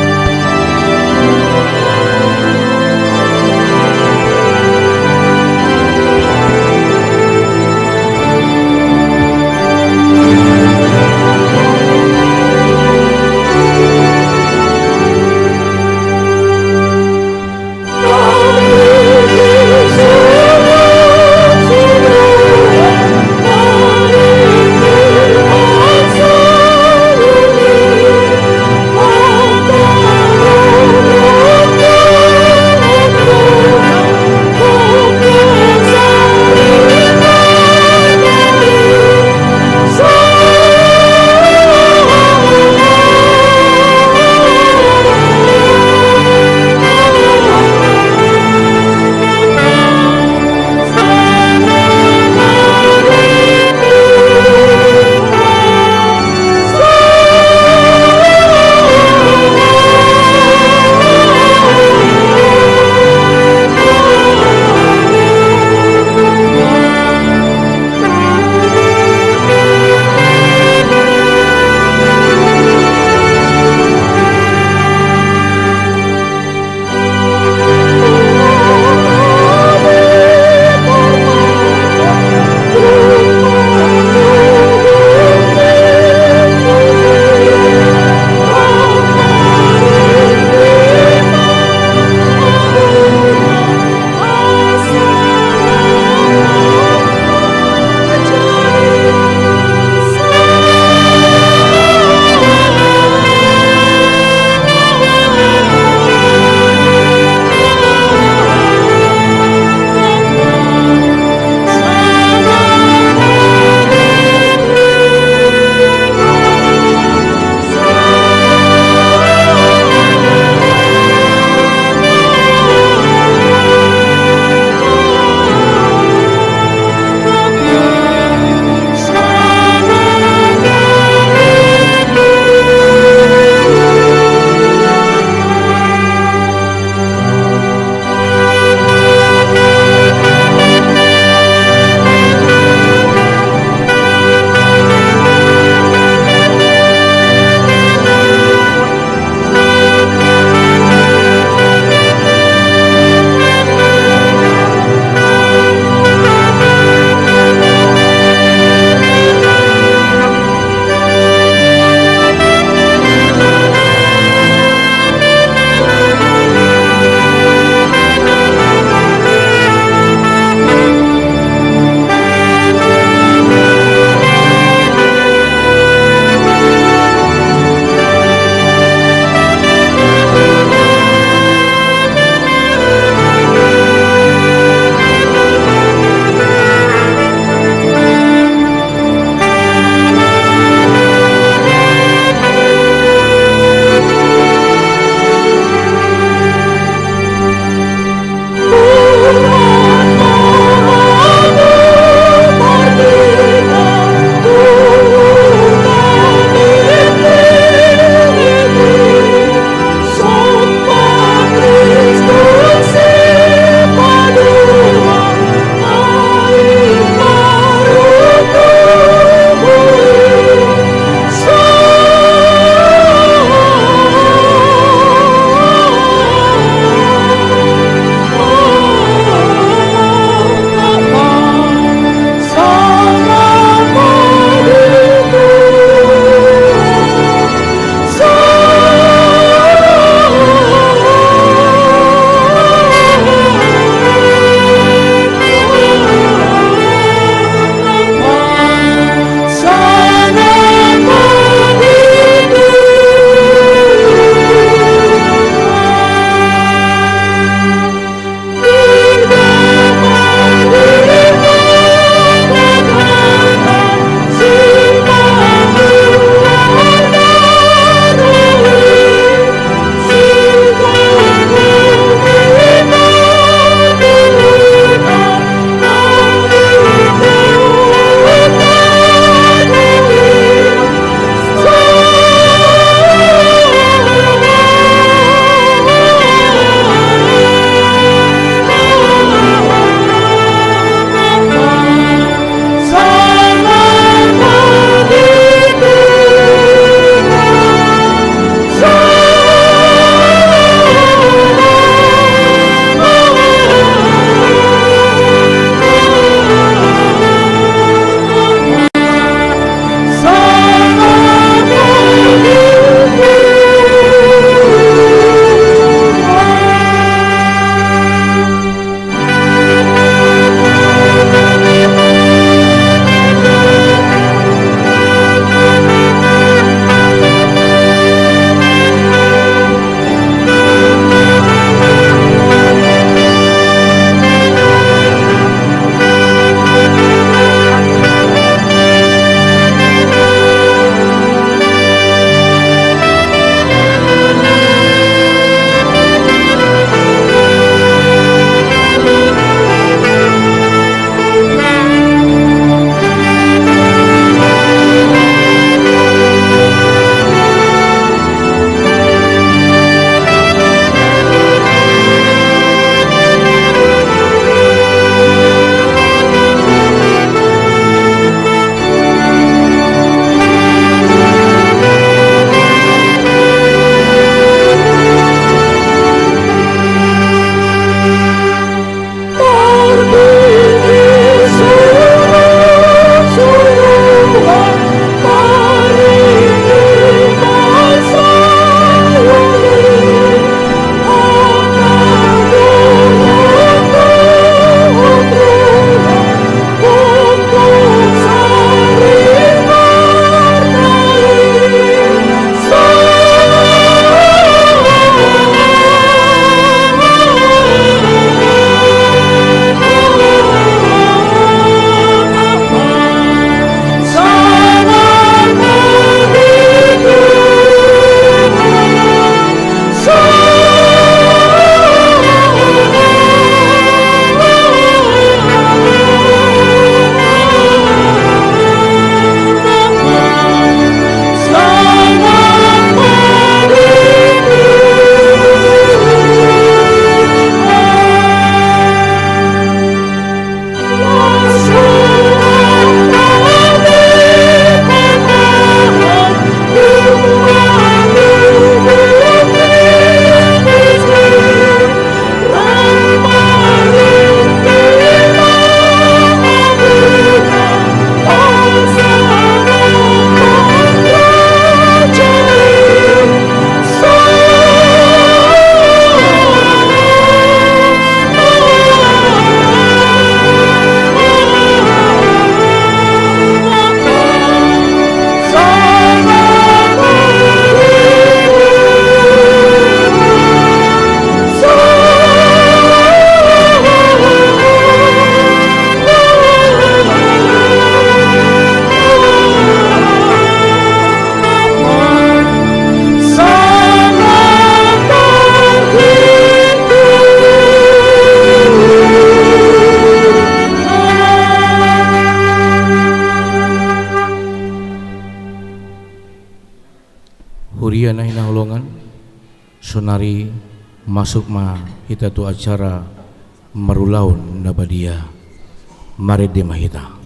dia na hinahulungan sonari masuk ma hita tu acara marulaun na badia mari di mahita.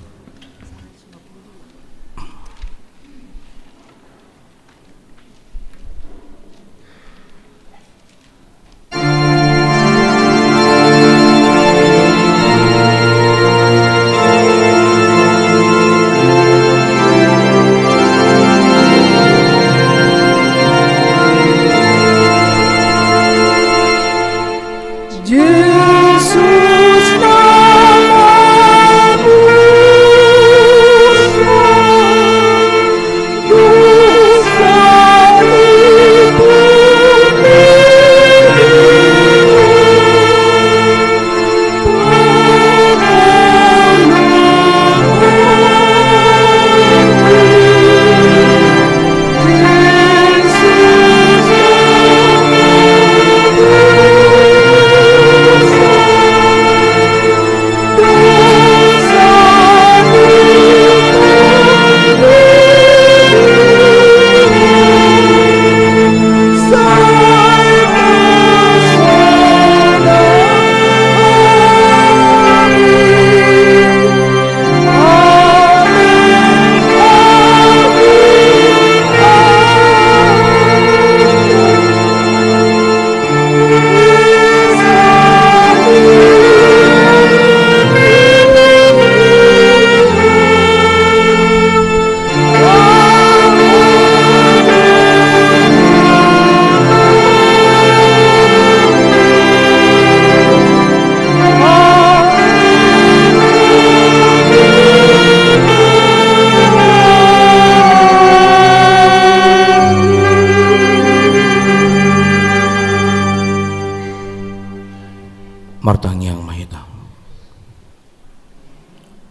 Martang yang mahita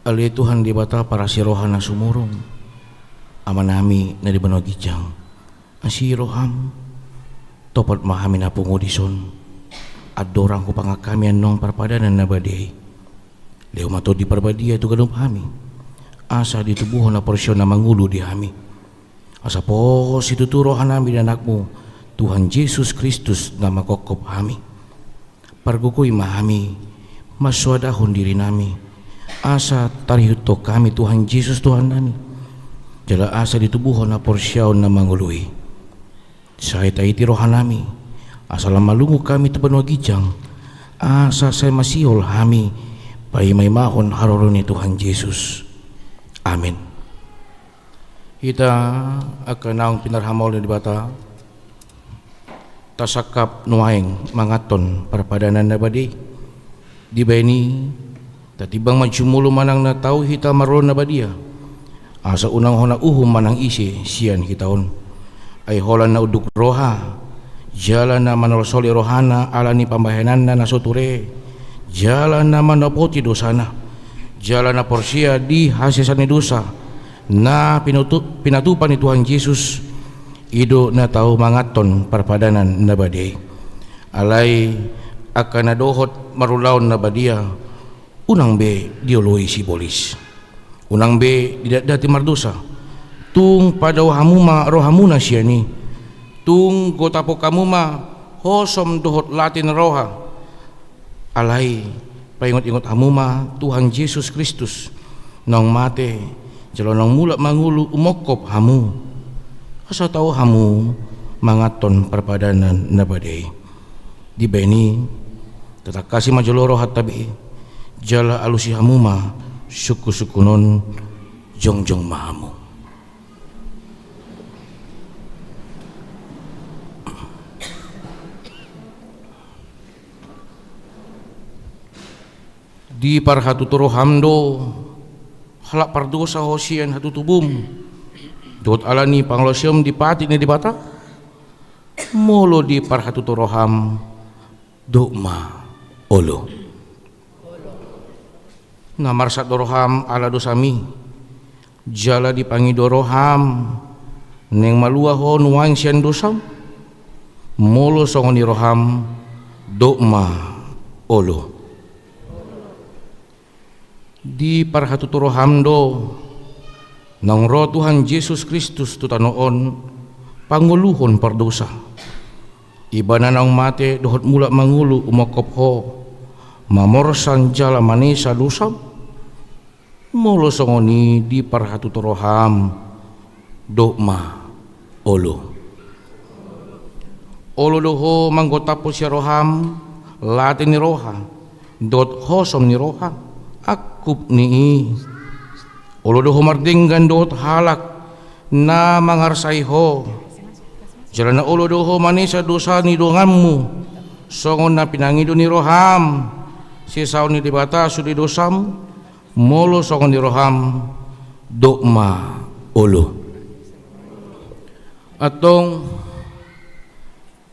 ali Tuhan di bata para sirohan na sumurong amanami na di Banua Ginjang asiroham topat mahami na pungudison adorang ko pangakami anong parpadanan na baday leo mato di parbadia itu ganun hami asa di tubuhan na porsyon na mangulo di hami asa po situturohan nami anakmu Tuhan Yesus Kristus na makokop hami pargukoy mahami maswadahon diri nami asa tarihuto kami Tuhan Yesus Tuhan nami jala asa ditubuhon na porsyaon na mangului sa iti rohan nami asa lamalungo kami ta Banua Ginjang asa sa masihol hami may mahon haroro ni Tuhan Yesus. Amen. Kita akan naong pinarhamol ni bata tasakap nuaing mangaton parpadanan na badi di ba ini tatibang magsumulo manang na tao hita maron na badia asa unang hona uhum manang isi siyan hitaon ay holan na uduk roha jalan na manolosoli rohana ala ni pambahanan na nasuture jalan na manapoti dosana jalan na porsia di hasisan ni dosa na pinatupan ni Tuhan Yesus ido na tao mangaton parpadanan na baday alay akan nadohot marulaon na badia unang be dioloy si bolis unang be dati mardosa tung padaw hamuma rohamuna siya ni tung gotapo kamuma hosom dohot latin roha alay paingot-ingot hamuma Tuhan Yesus Kristus nang mate jalo nang mula mangulu umokop hamu asa tao hamu mangaton parpadanan na baday di beni tatak kasih majoloro hatabi jala alusi hamuma suku-sukunon jongjong mahamu. Di parhatuturo hamdo halak pardosa hosian hatutubum dot alani panglosyom di pati ni di bata molo di parhatuturo ham dogma olo ngamarsat doroham ala dosami jala di pangidoroham neng malua ho nuan sian dosam molo songoni roham dogma olo di parhatuturo hamdo nang roh Tuhan Yesus Kristus tutanoon panguluhon pardosa. Ibanan ang mate dohot mula mangulu umakop ho, mamorsan jala manesa dosam, molo songoni di parhatutoroham, dokma olo. Olo doho manggotapos si roham, latin ni roha, dot hosom ni roha, akup ni olo doho mardinggan dot halak, na mangarsay ho. Jalan na ulo doho manisa dosa ni donganmu, songon na pinangido ni roham, sisaw ni dibata sudi dosam, molo songon ni roham, dokma ulo. Atong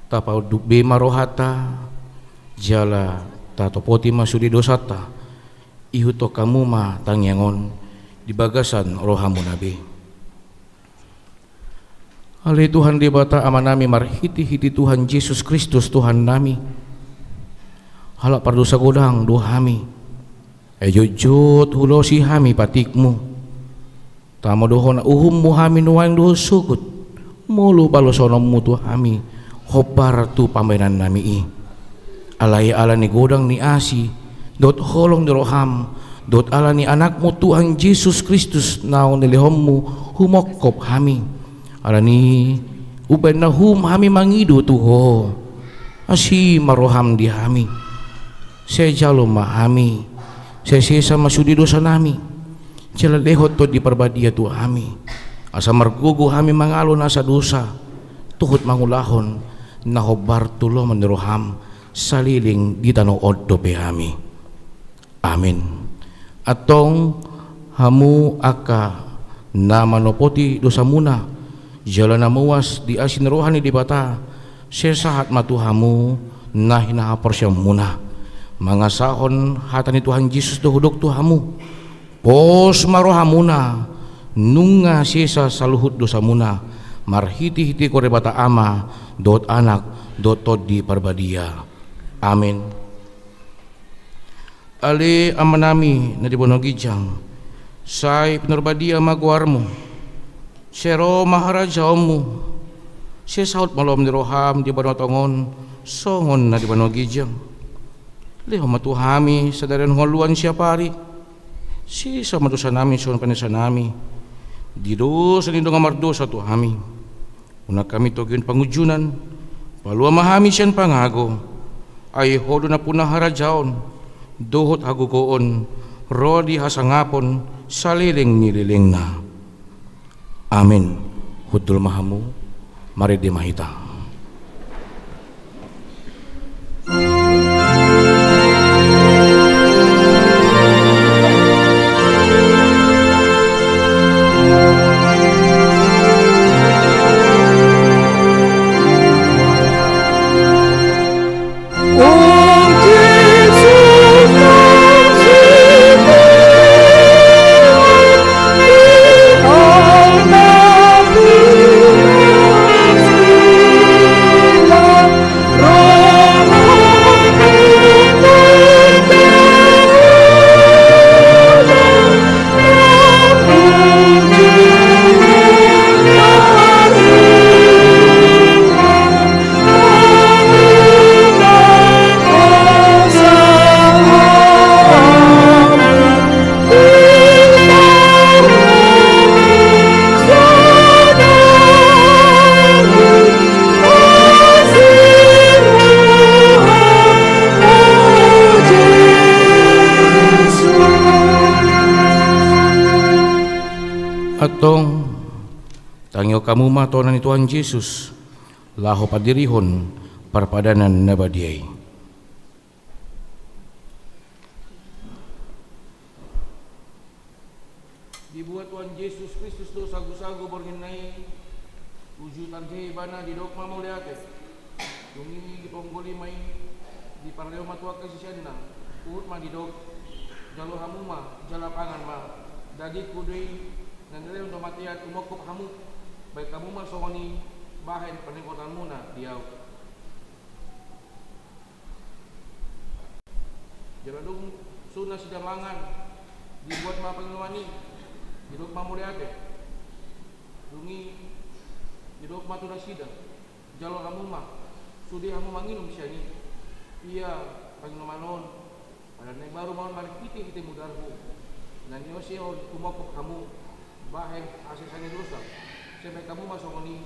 tapaw dukbe marohata, jala tatopoti masudi dosata, ihuto kamu ma tangyangon, di bagasan rohamu nabi. Alay Tuhan di bata ama nami marhiti-hiti Tuhan Yesus Kristus Tuhan nami. Halak pardosa godang dohami. Jujut hulo si hami patikmu. Tamo doho na uhummu hami nuwang doho sukut. Mulu balosonommu tuhami. Hobar tu pamainan nami i. Alay ala ni godang ni asi. Dot holong ni roham. Dot ala ni anakmu Tuhan Yesus Kristus naon nilihommu humokop hami. Alani uben na hami mangido tuho asi maroham di hami sejalo mahami sesesa masudi dosa nami jalalehot to di parbadia tu hami asa margugo hami mangalon asa dosa tuhut mangulahon na hobar tulo maniroham saliling di tanong oddo pe hami. Amin. Atong hamu aka na manopoti dosa muna jalan na muwas di asin rohani di bata sesahat matuhamu na hinahapor siya muna mga sahon hatan ni Tuhan Yesus dohudok tuhamu pos marohamuna nunga sesa saluhut dosa muna marhiti-hiti kore bata ama dot anak dot tod di parbadia. Amin. Ali amanami na di bonogijang say pinarbadia magwarmo Sero maharajamu si saut malom ni roham di banotongon songon na di banogijang leho matuhami sadaran holuan siya pari si sa madosa nami son panisa nami di dosa nindo nga mardosa tu hami una kami togyon pangujunan palua mahami siyan pangago ay hodo na punah harajaon dohot hagugoon rodi hasangapon saliling nililing na. Amin. Hudul mahamu mari di mahita. Atong tangyo kamu matonan ni Tuhan Yesus laho padirihon parpadanan na badiyay. Dibuat Tuhan Yesus Kristus do sagu-sagu bornginay wujudan kehibana di dokma muliate dungi di ponggoli may di parleo matuak kasisyanna uhut ma di dok jalo hamuma jalapangan ma dagi kudui nandiray untuk matiat umokop hamu baik kamu masongoni bahen peningkotan muna diaw jaladung suna sidamangan dibuat ma pengeluani hidup mamuliate dungi Didok matu dah sida. Jalur kamu mah. Sudi kamu manginum siani. Iya, pagi manon. Pada nek baru mau balik kita mudarhu. Dan yosio kumokop kamu bahen asisane dosa. Sampai kamu masuk ni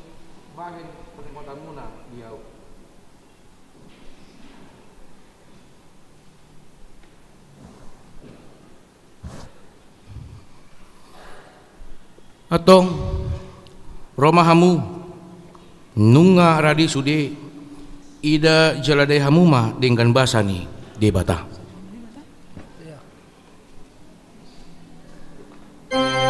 bahen peningkatan muna diau. Atong romahamu nunga radi sude ida jaladai hamuma dengan basani debata. Tuhan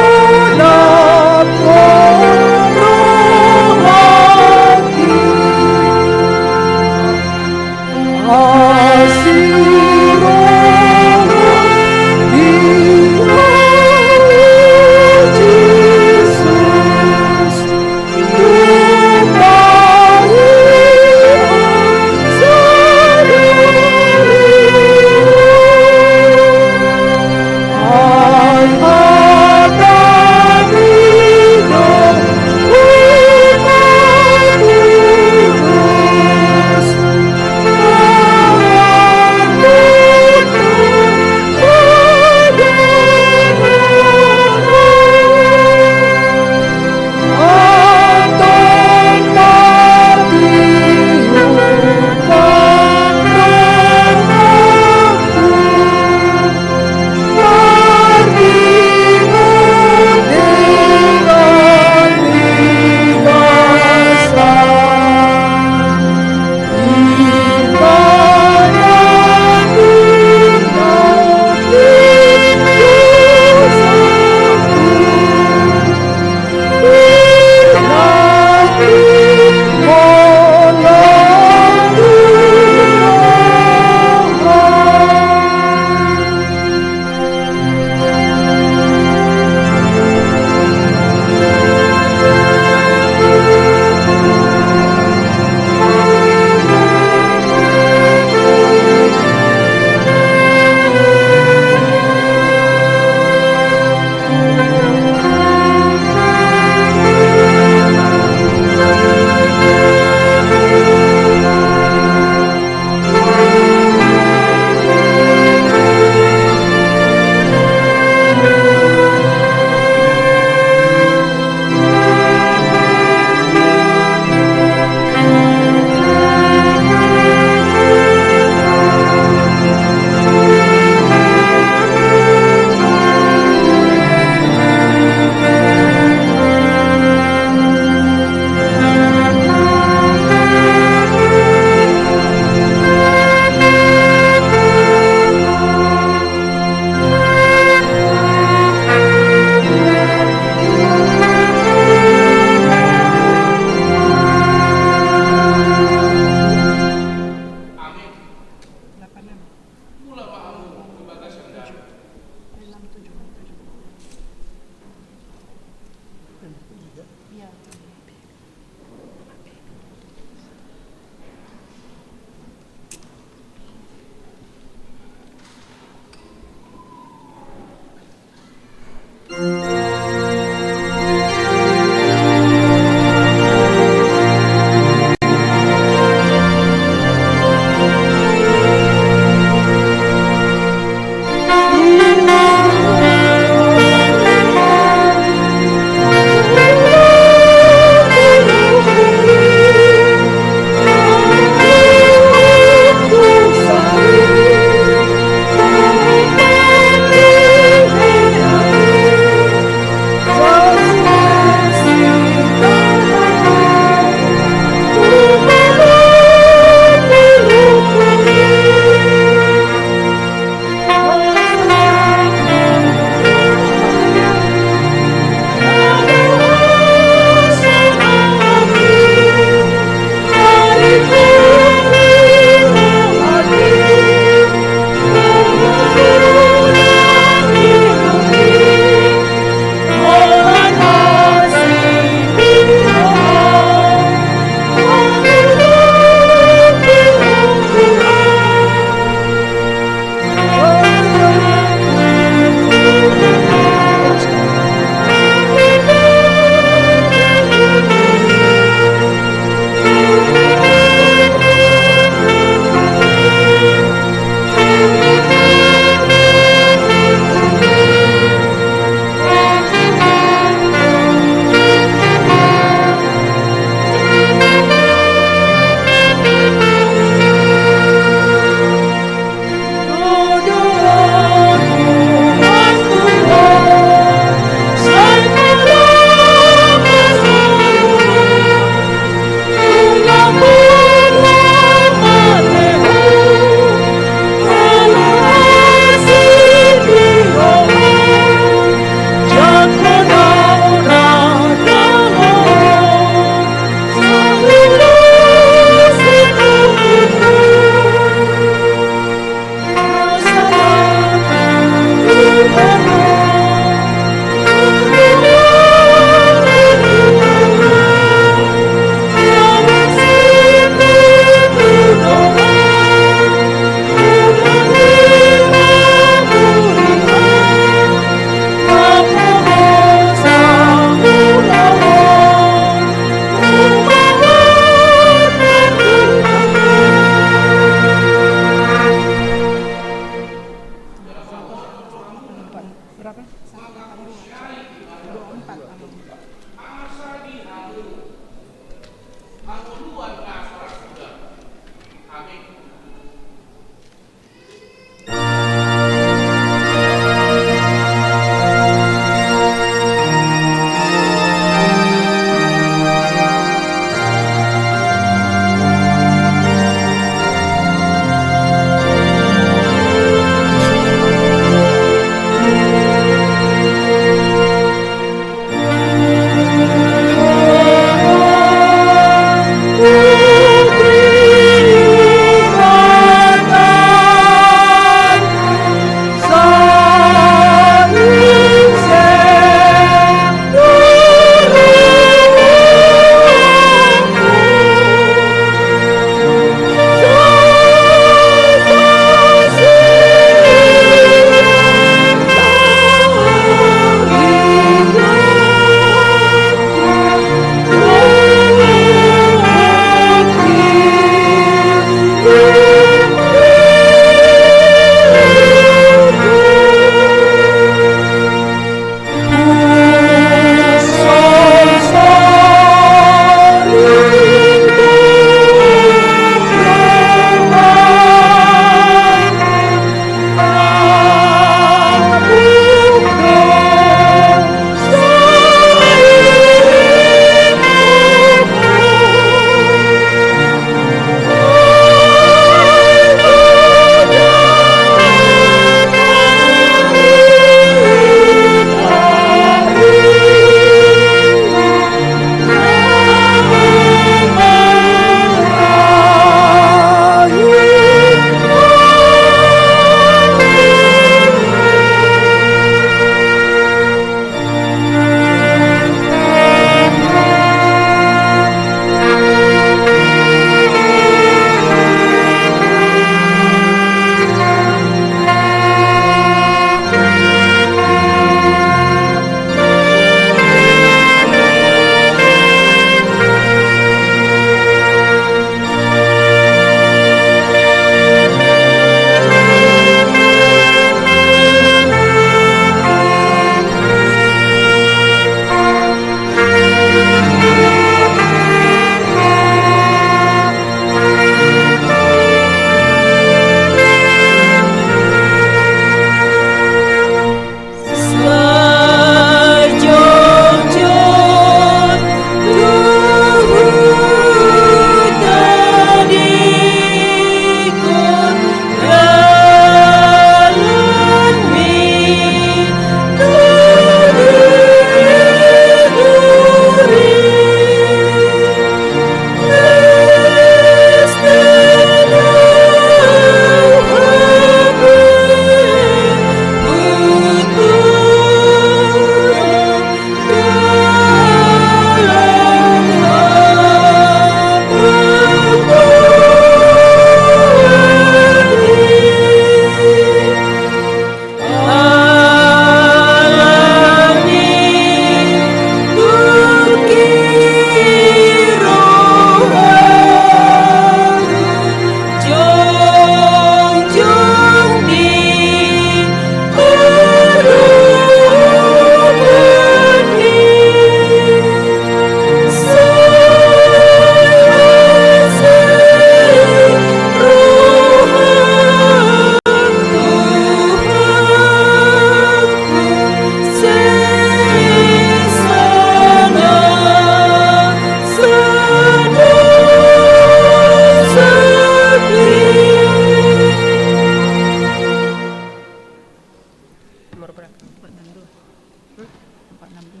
ambil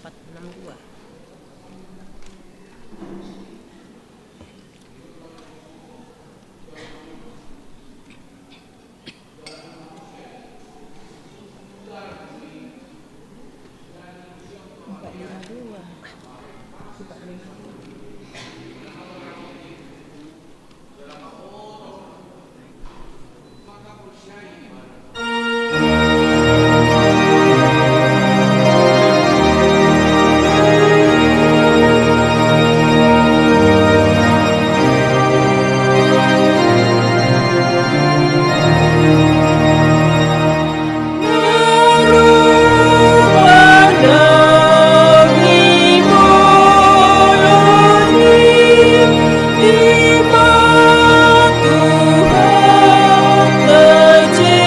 462. Empat lima dua. Tuhan tercipta.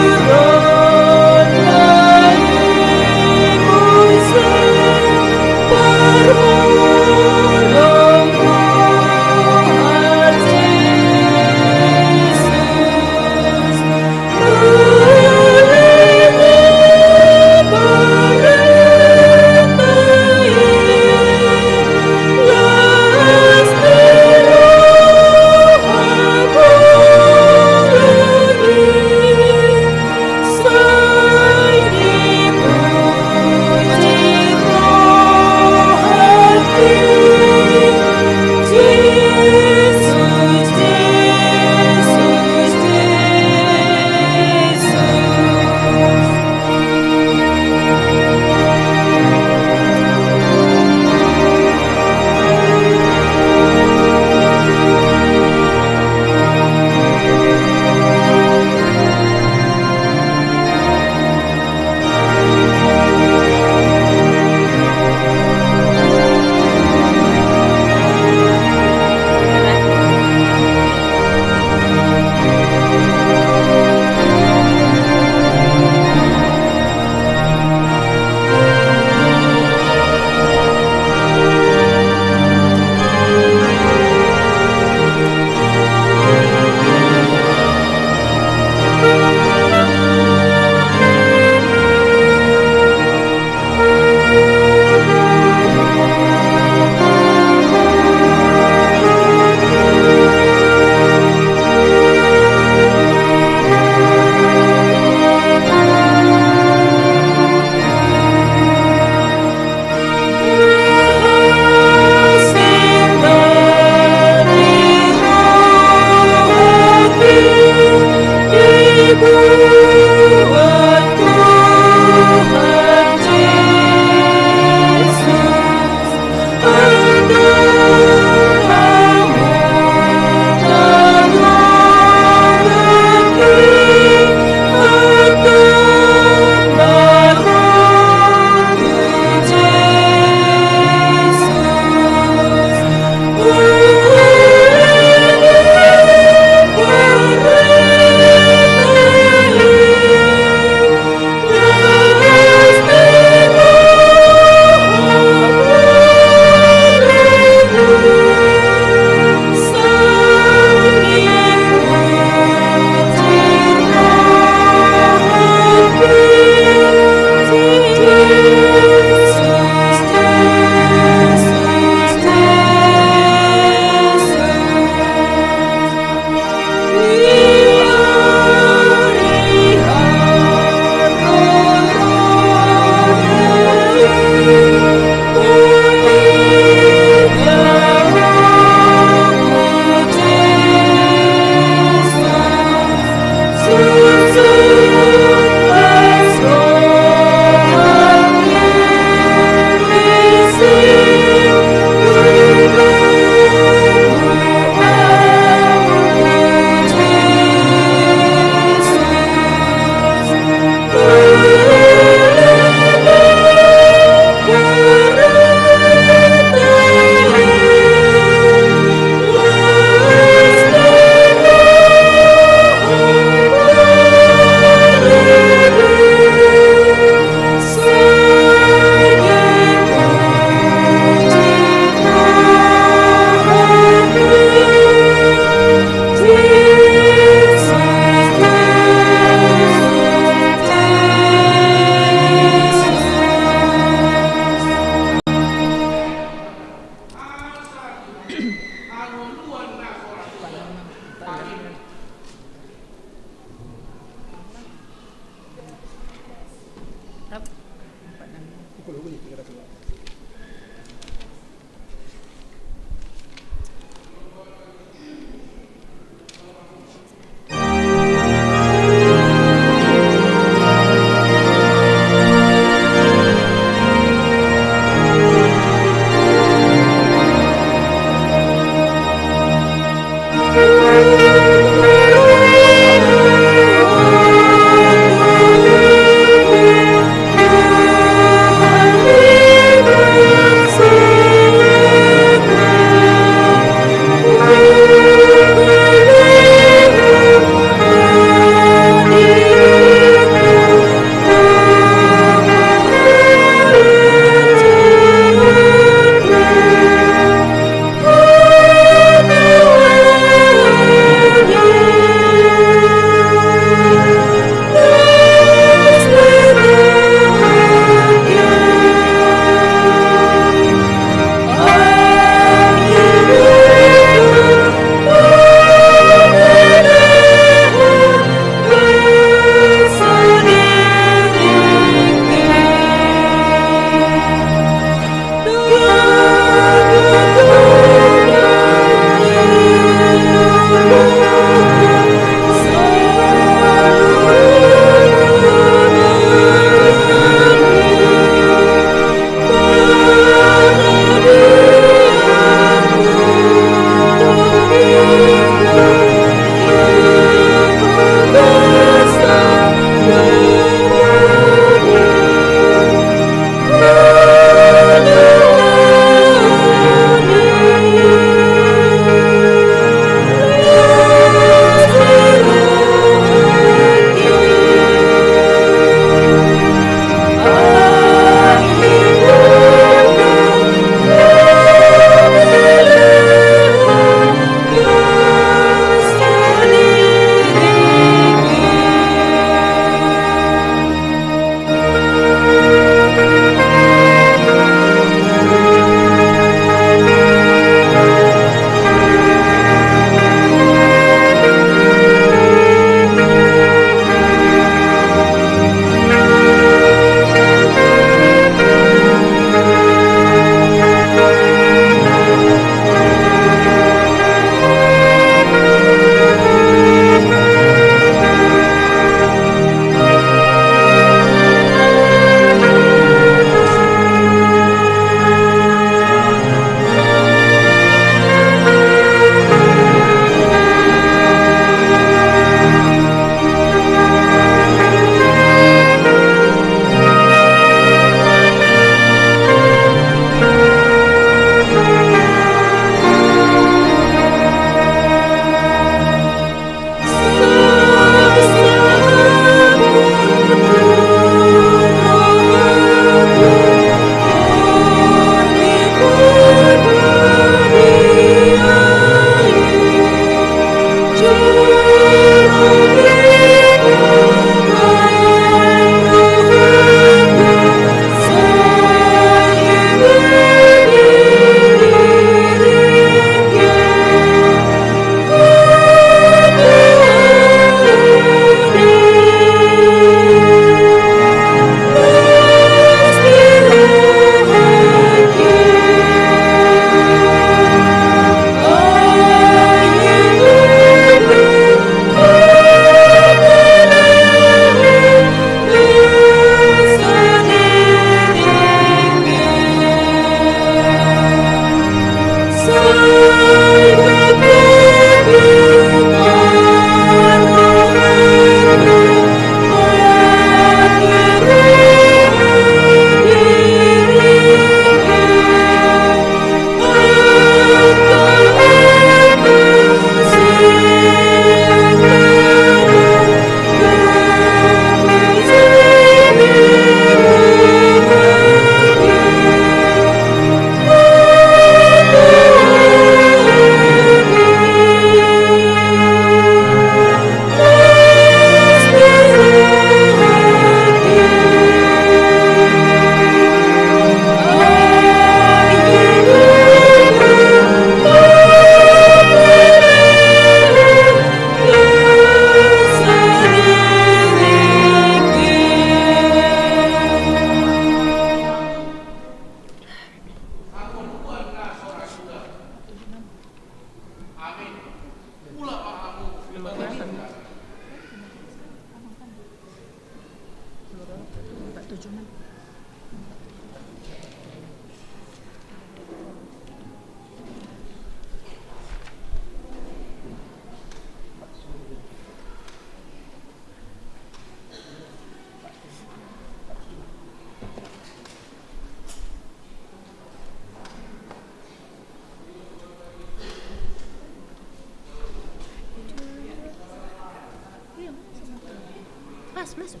Mas, masuk.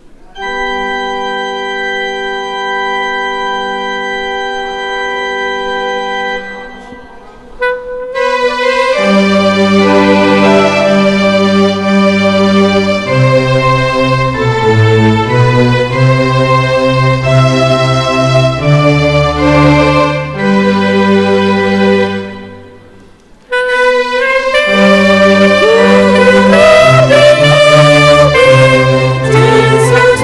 Jesus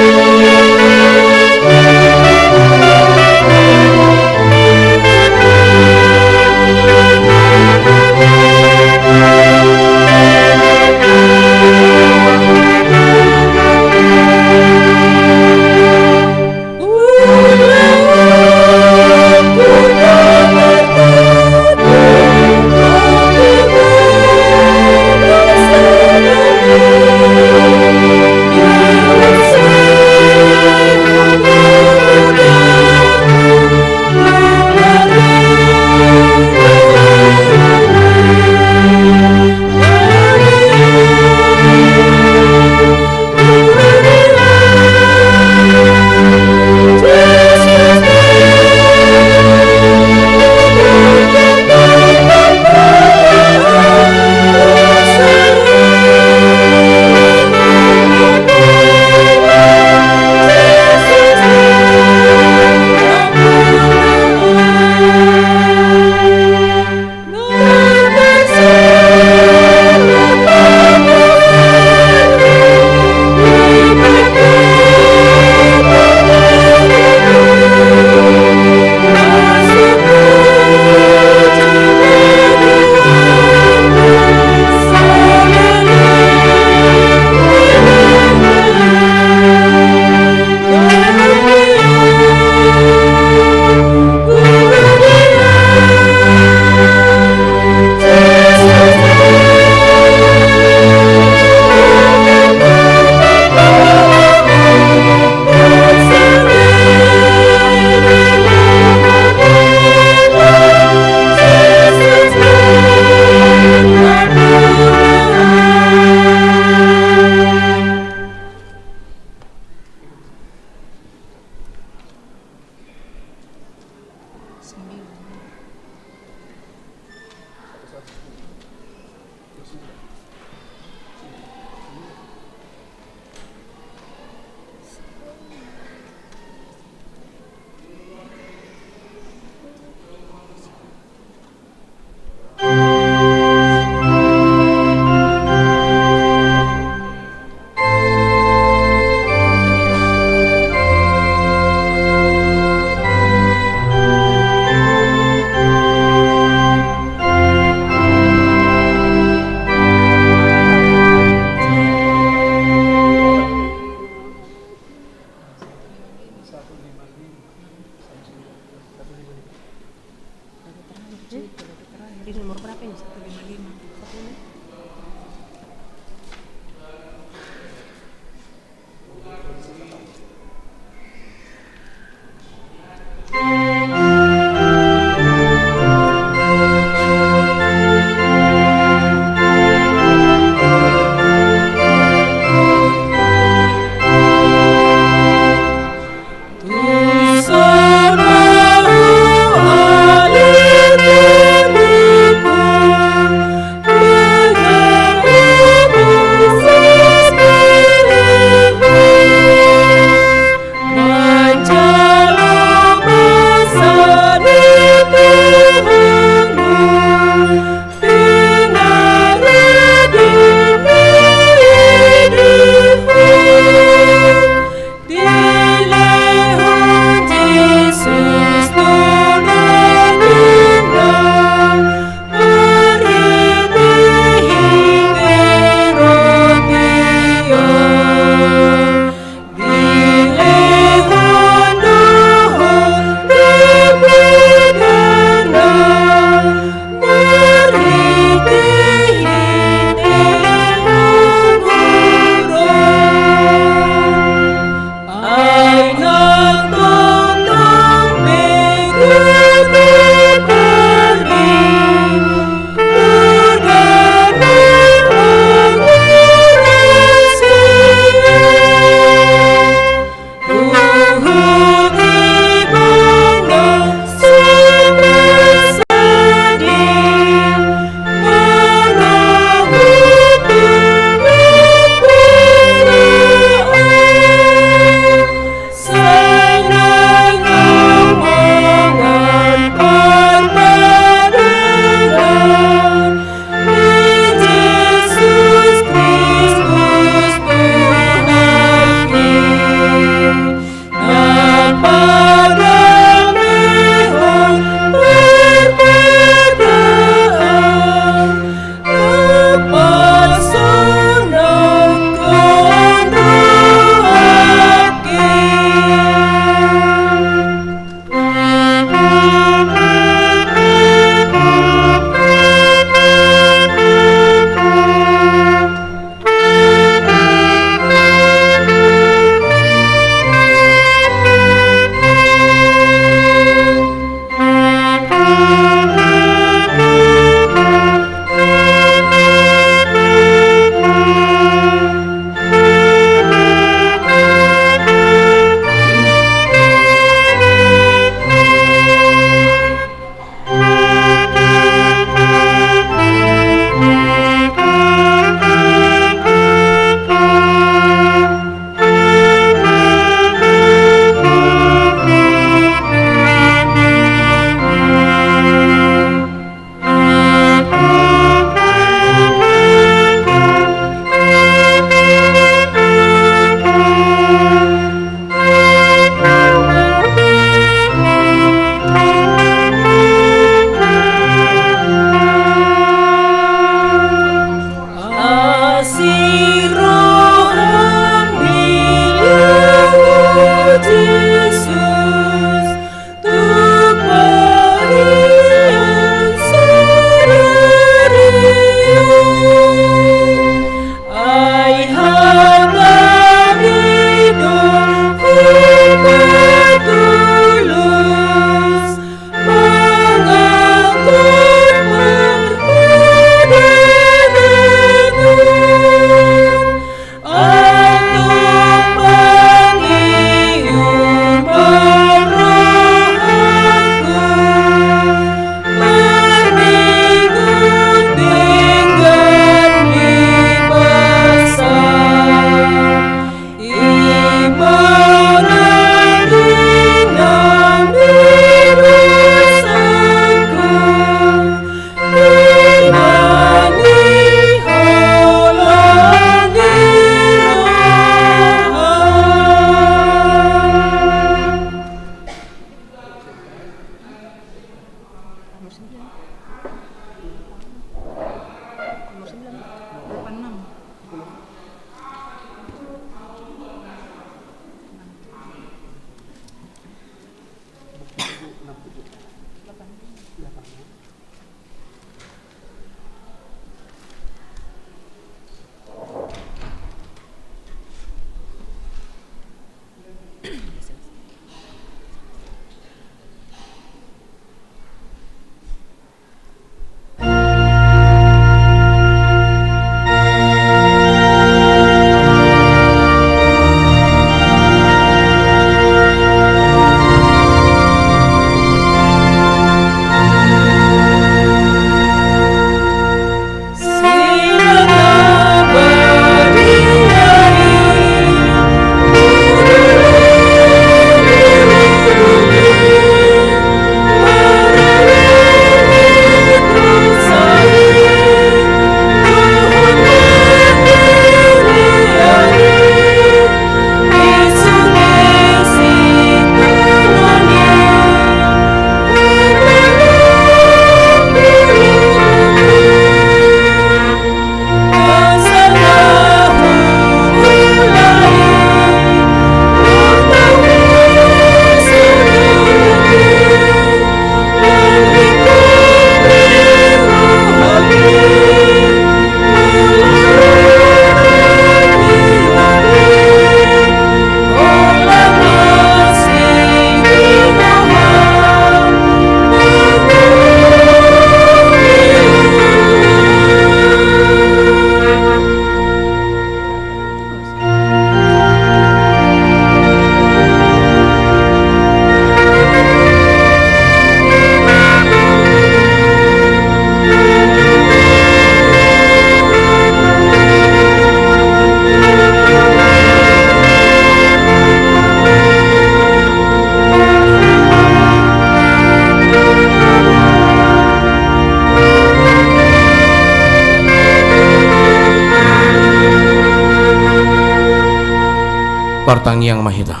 Partangiang mahita.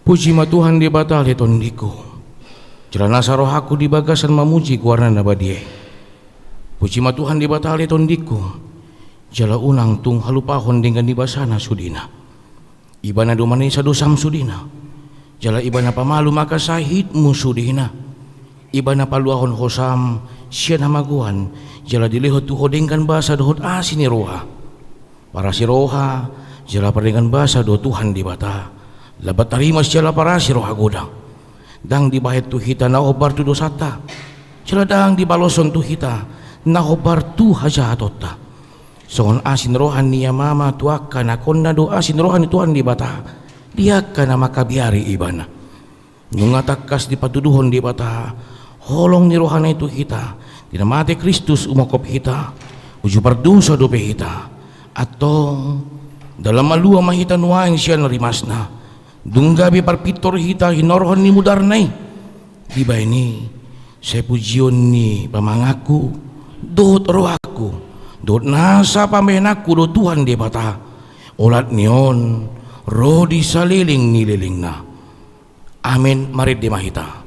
Puji ma Tuhan di batal di tondiku. Jala nasa roh aku di bagasan mamuji kuarna nabadie. Puji ma Tuhan di batal di tondiku. Jala unang tung halupahon dengan di basana sudina. Ibana dumani sa dosam sudina. Jala ibana pamalu maka sahidmu sudina. Ibana paluahon hosam siya namaguan. Jala dilihot tuho dengan basa dohot asini roha. Para si roha jala dengan basa do Tuhan di bata. Labat tarimas jala para si roha godang. Dang di bahit tu hita na obar tu dosata. Jala dang di baloson tu hita na obar tu hajahatota. Songon asin rohan niya mama tuaka na konna do asin rohan ni Tuhan di bata. Dia kana makabiari ibana. Nungatakas di patuduhon di bata. Holong ni rohan itu hita. Dinamate Kristus umokop hita. Uju pardusa dope hita. Atau dalam malua mahita nuaing siya narimas na. Dunggabi parpitor hita hinorhon ni mudarnay. Diba ini saya pujion ni pamangaku. Dohot rohaku. Dohot nasa pamenaku do Tuhan di bata. Olat niyon roh di saliling nililing na. Amin. Marit di mahita.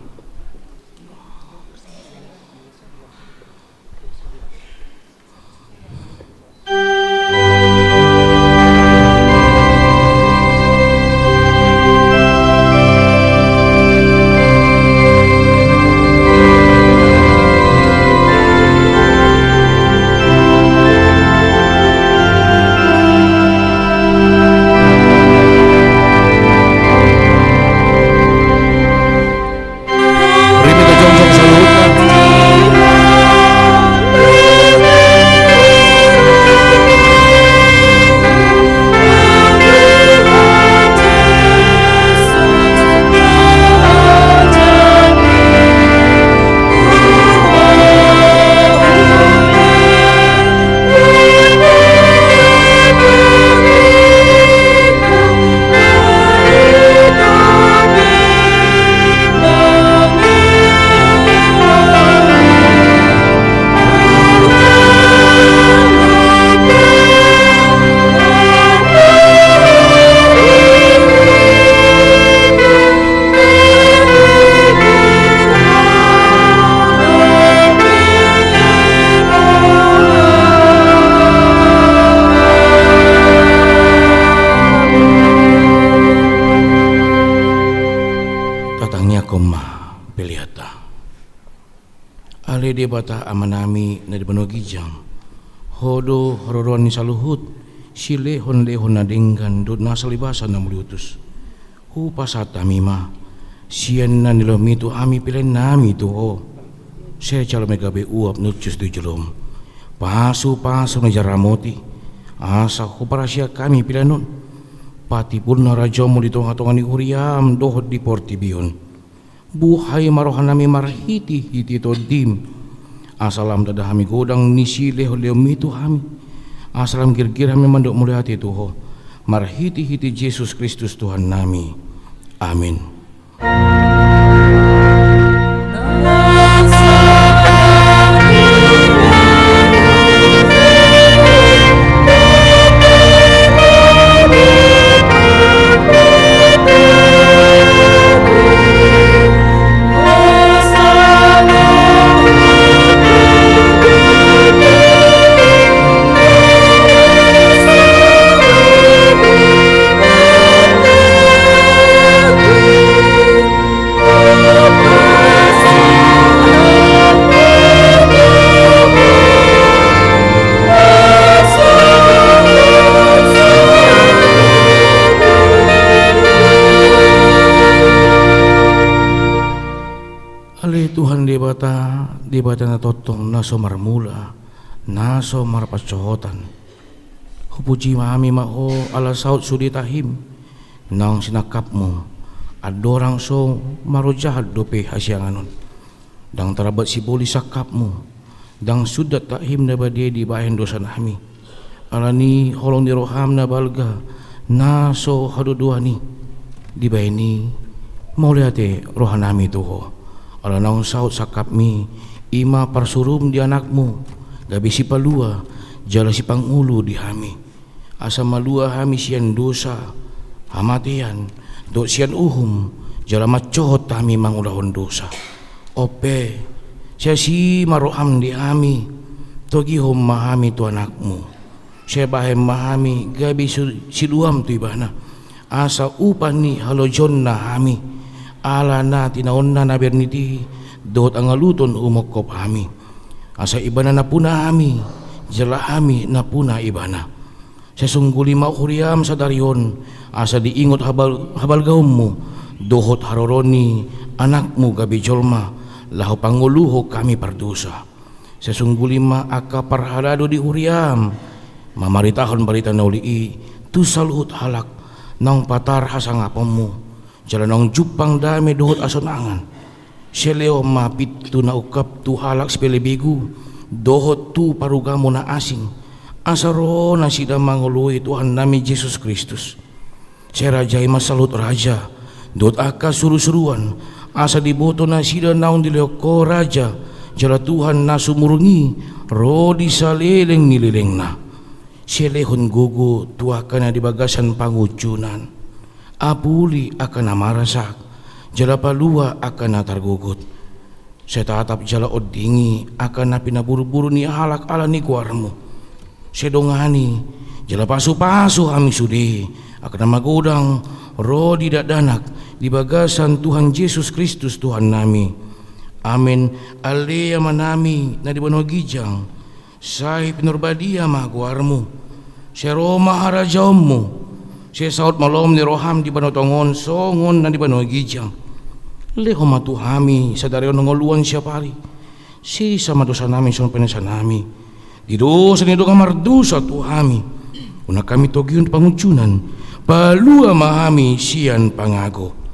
di bata amanami na di Banogijang hodo hororon ni saluhut sile honlehon na dinggan dod nasa libasan na muliutus upasat amima siyan na nilomito ami pilen nami to o siya calo megabe uap nutsus di jelom pasu na jaramoti asa ko para siya kami pilanon pati pun na radyo mo dito hatongan ni Uriam dohod di Portibion buhay marohan nami marhiti-hiti to dim asalam dada hami godang nisile ho leomito hami asalam girgir hami mandok muli hati tuho marhiti-hiti Yesus Kristus Tuhan nami amin. Di bata na totong naso marmula naso marpacohotan hupuji mami mao ala saut suditahim nang sinakap mo adorang so marojahat dope hasyanganon dang tarabat si boli sakap mo dang sudat tahim na badie di bahen dosa nami alani holong di roham na balga naso haduduani di bayni mauliate rohanami tuho ala nang saut sakap mi ima parsurum di anakmu gabi si palua jala si pangulu di hami asa malua hami sian dosa hamatian do sian uhum jala macohot kami mangulahon dosa ope siya si maroham di ami togi hom mahami tu anakmu siya bahem mahami gabi siluam tu ibana asa upan ni halojon na hami ala na tinaon na naberniti dot angaluton umokop hami asa ibana na puna hami jala hami na puna ibana sa sungguli maukuriam sa darion asa diingot habal gaummu dohot haroroni anakmu gabi jolma lahu panguluho kami pardusa sa sungguli ma aka parhalado di huriam mamaritahon barita nauli tu saluhut halak nang patar hasang apamu jalan nang jupang dami dohot asonangan seleo mapit tu naukap tu halak sepelebigu dohot tu parugamo na asing asaro na sida mangului Tuhan nami Yesus Kristus saya rajai masalut raja dot aka suru-suruan asa diboto na sida naon dileko raja jala Tuhan na sumurungi ro di saleleng nilileng na selehon gugu tuaka na di bagasan pangucunan apuli akan namarasak jala palua akan na targugut saya tatap jala odingi akan na pinaburu-buru ni halak ala ni kuarmu sedongani jala pasu-pasu kami sudi akan na magodang ro di dadanak di bagasan Tuhan Yesus Kristus Tuhan nami amin alea manami na di bano gijang say pinurbadia maguarmu si Roma harajammu si saud malom ni roham di bano tongon songon na di bano gijang leho matuhami sa dario nangoluan siya pari si sama dosa namin son penasa nami di dosa ni doka mardusa tuhami una kami togion pangucunan palua mahami sian pangago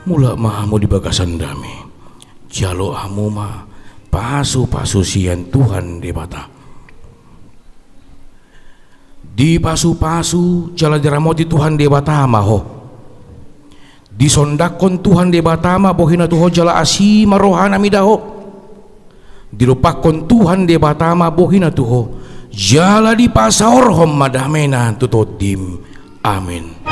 mula mahamu di bagasan dami jalo hamu ma pasu-pasu sian Tuhan debata di pasu-pasu jala diramoti Tuhan debata maho disondakon Tuhan debata ma bohina tuho jala asima rohana midaho dilupakon Tuhan debata ma bohina tuho jala di pasaorhom madamena tutodim amin.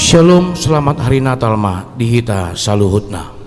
Shalom, selamat hari Natal ma dihita saluhutna.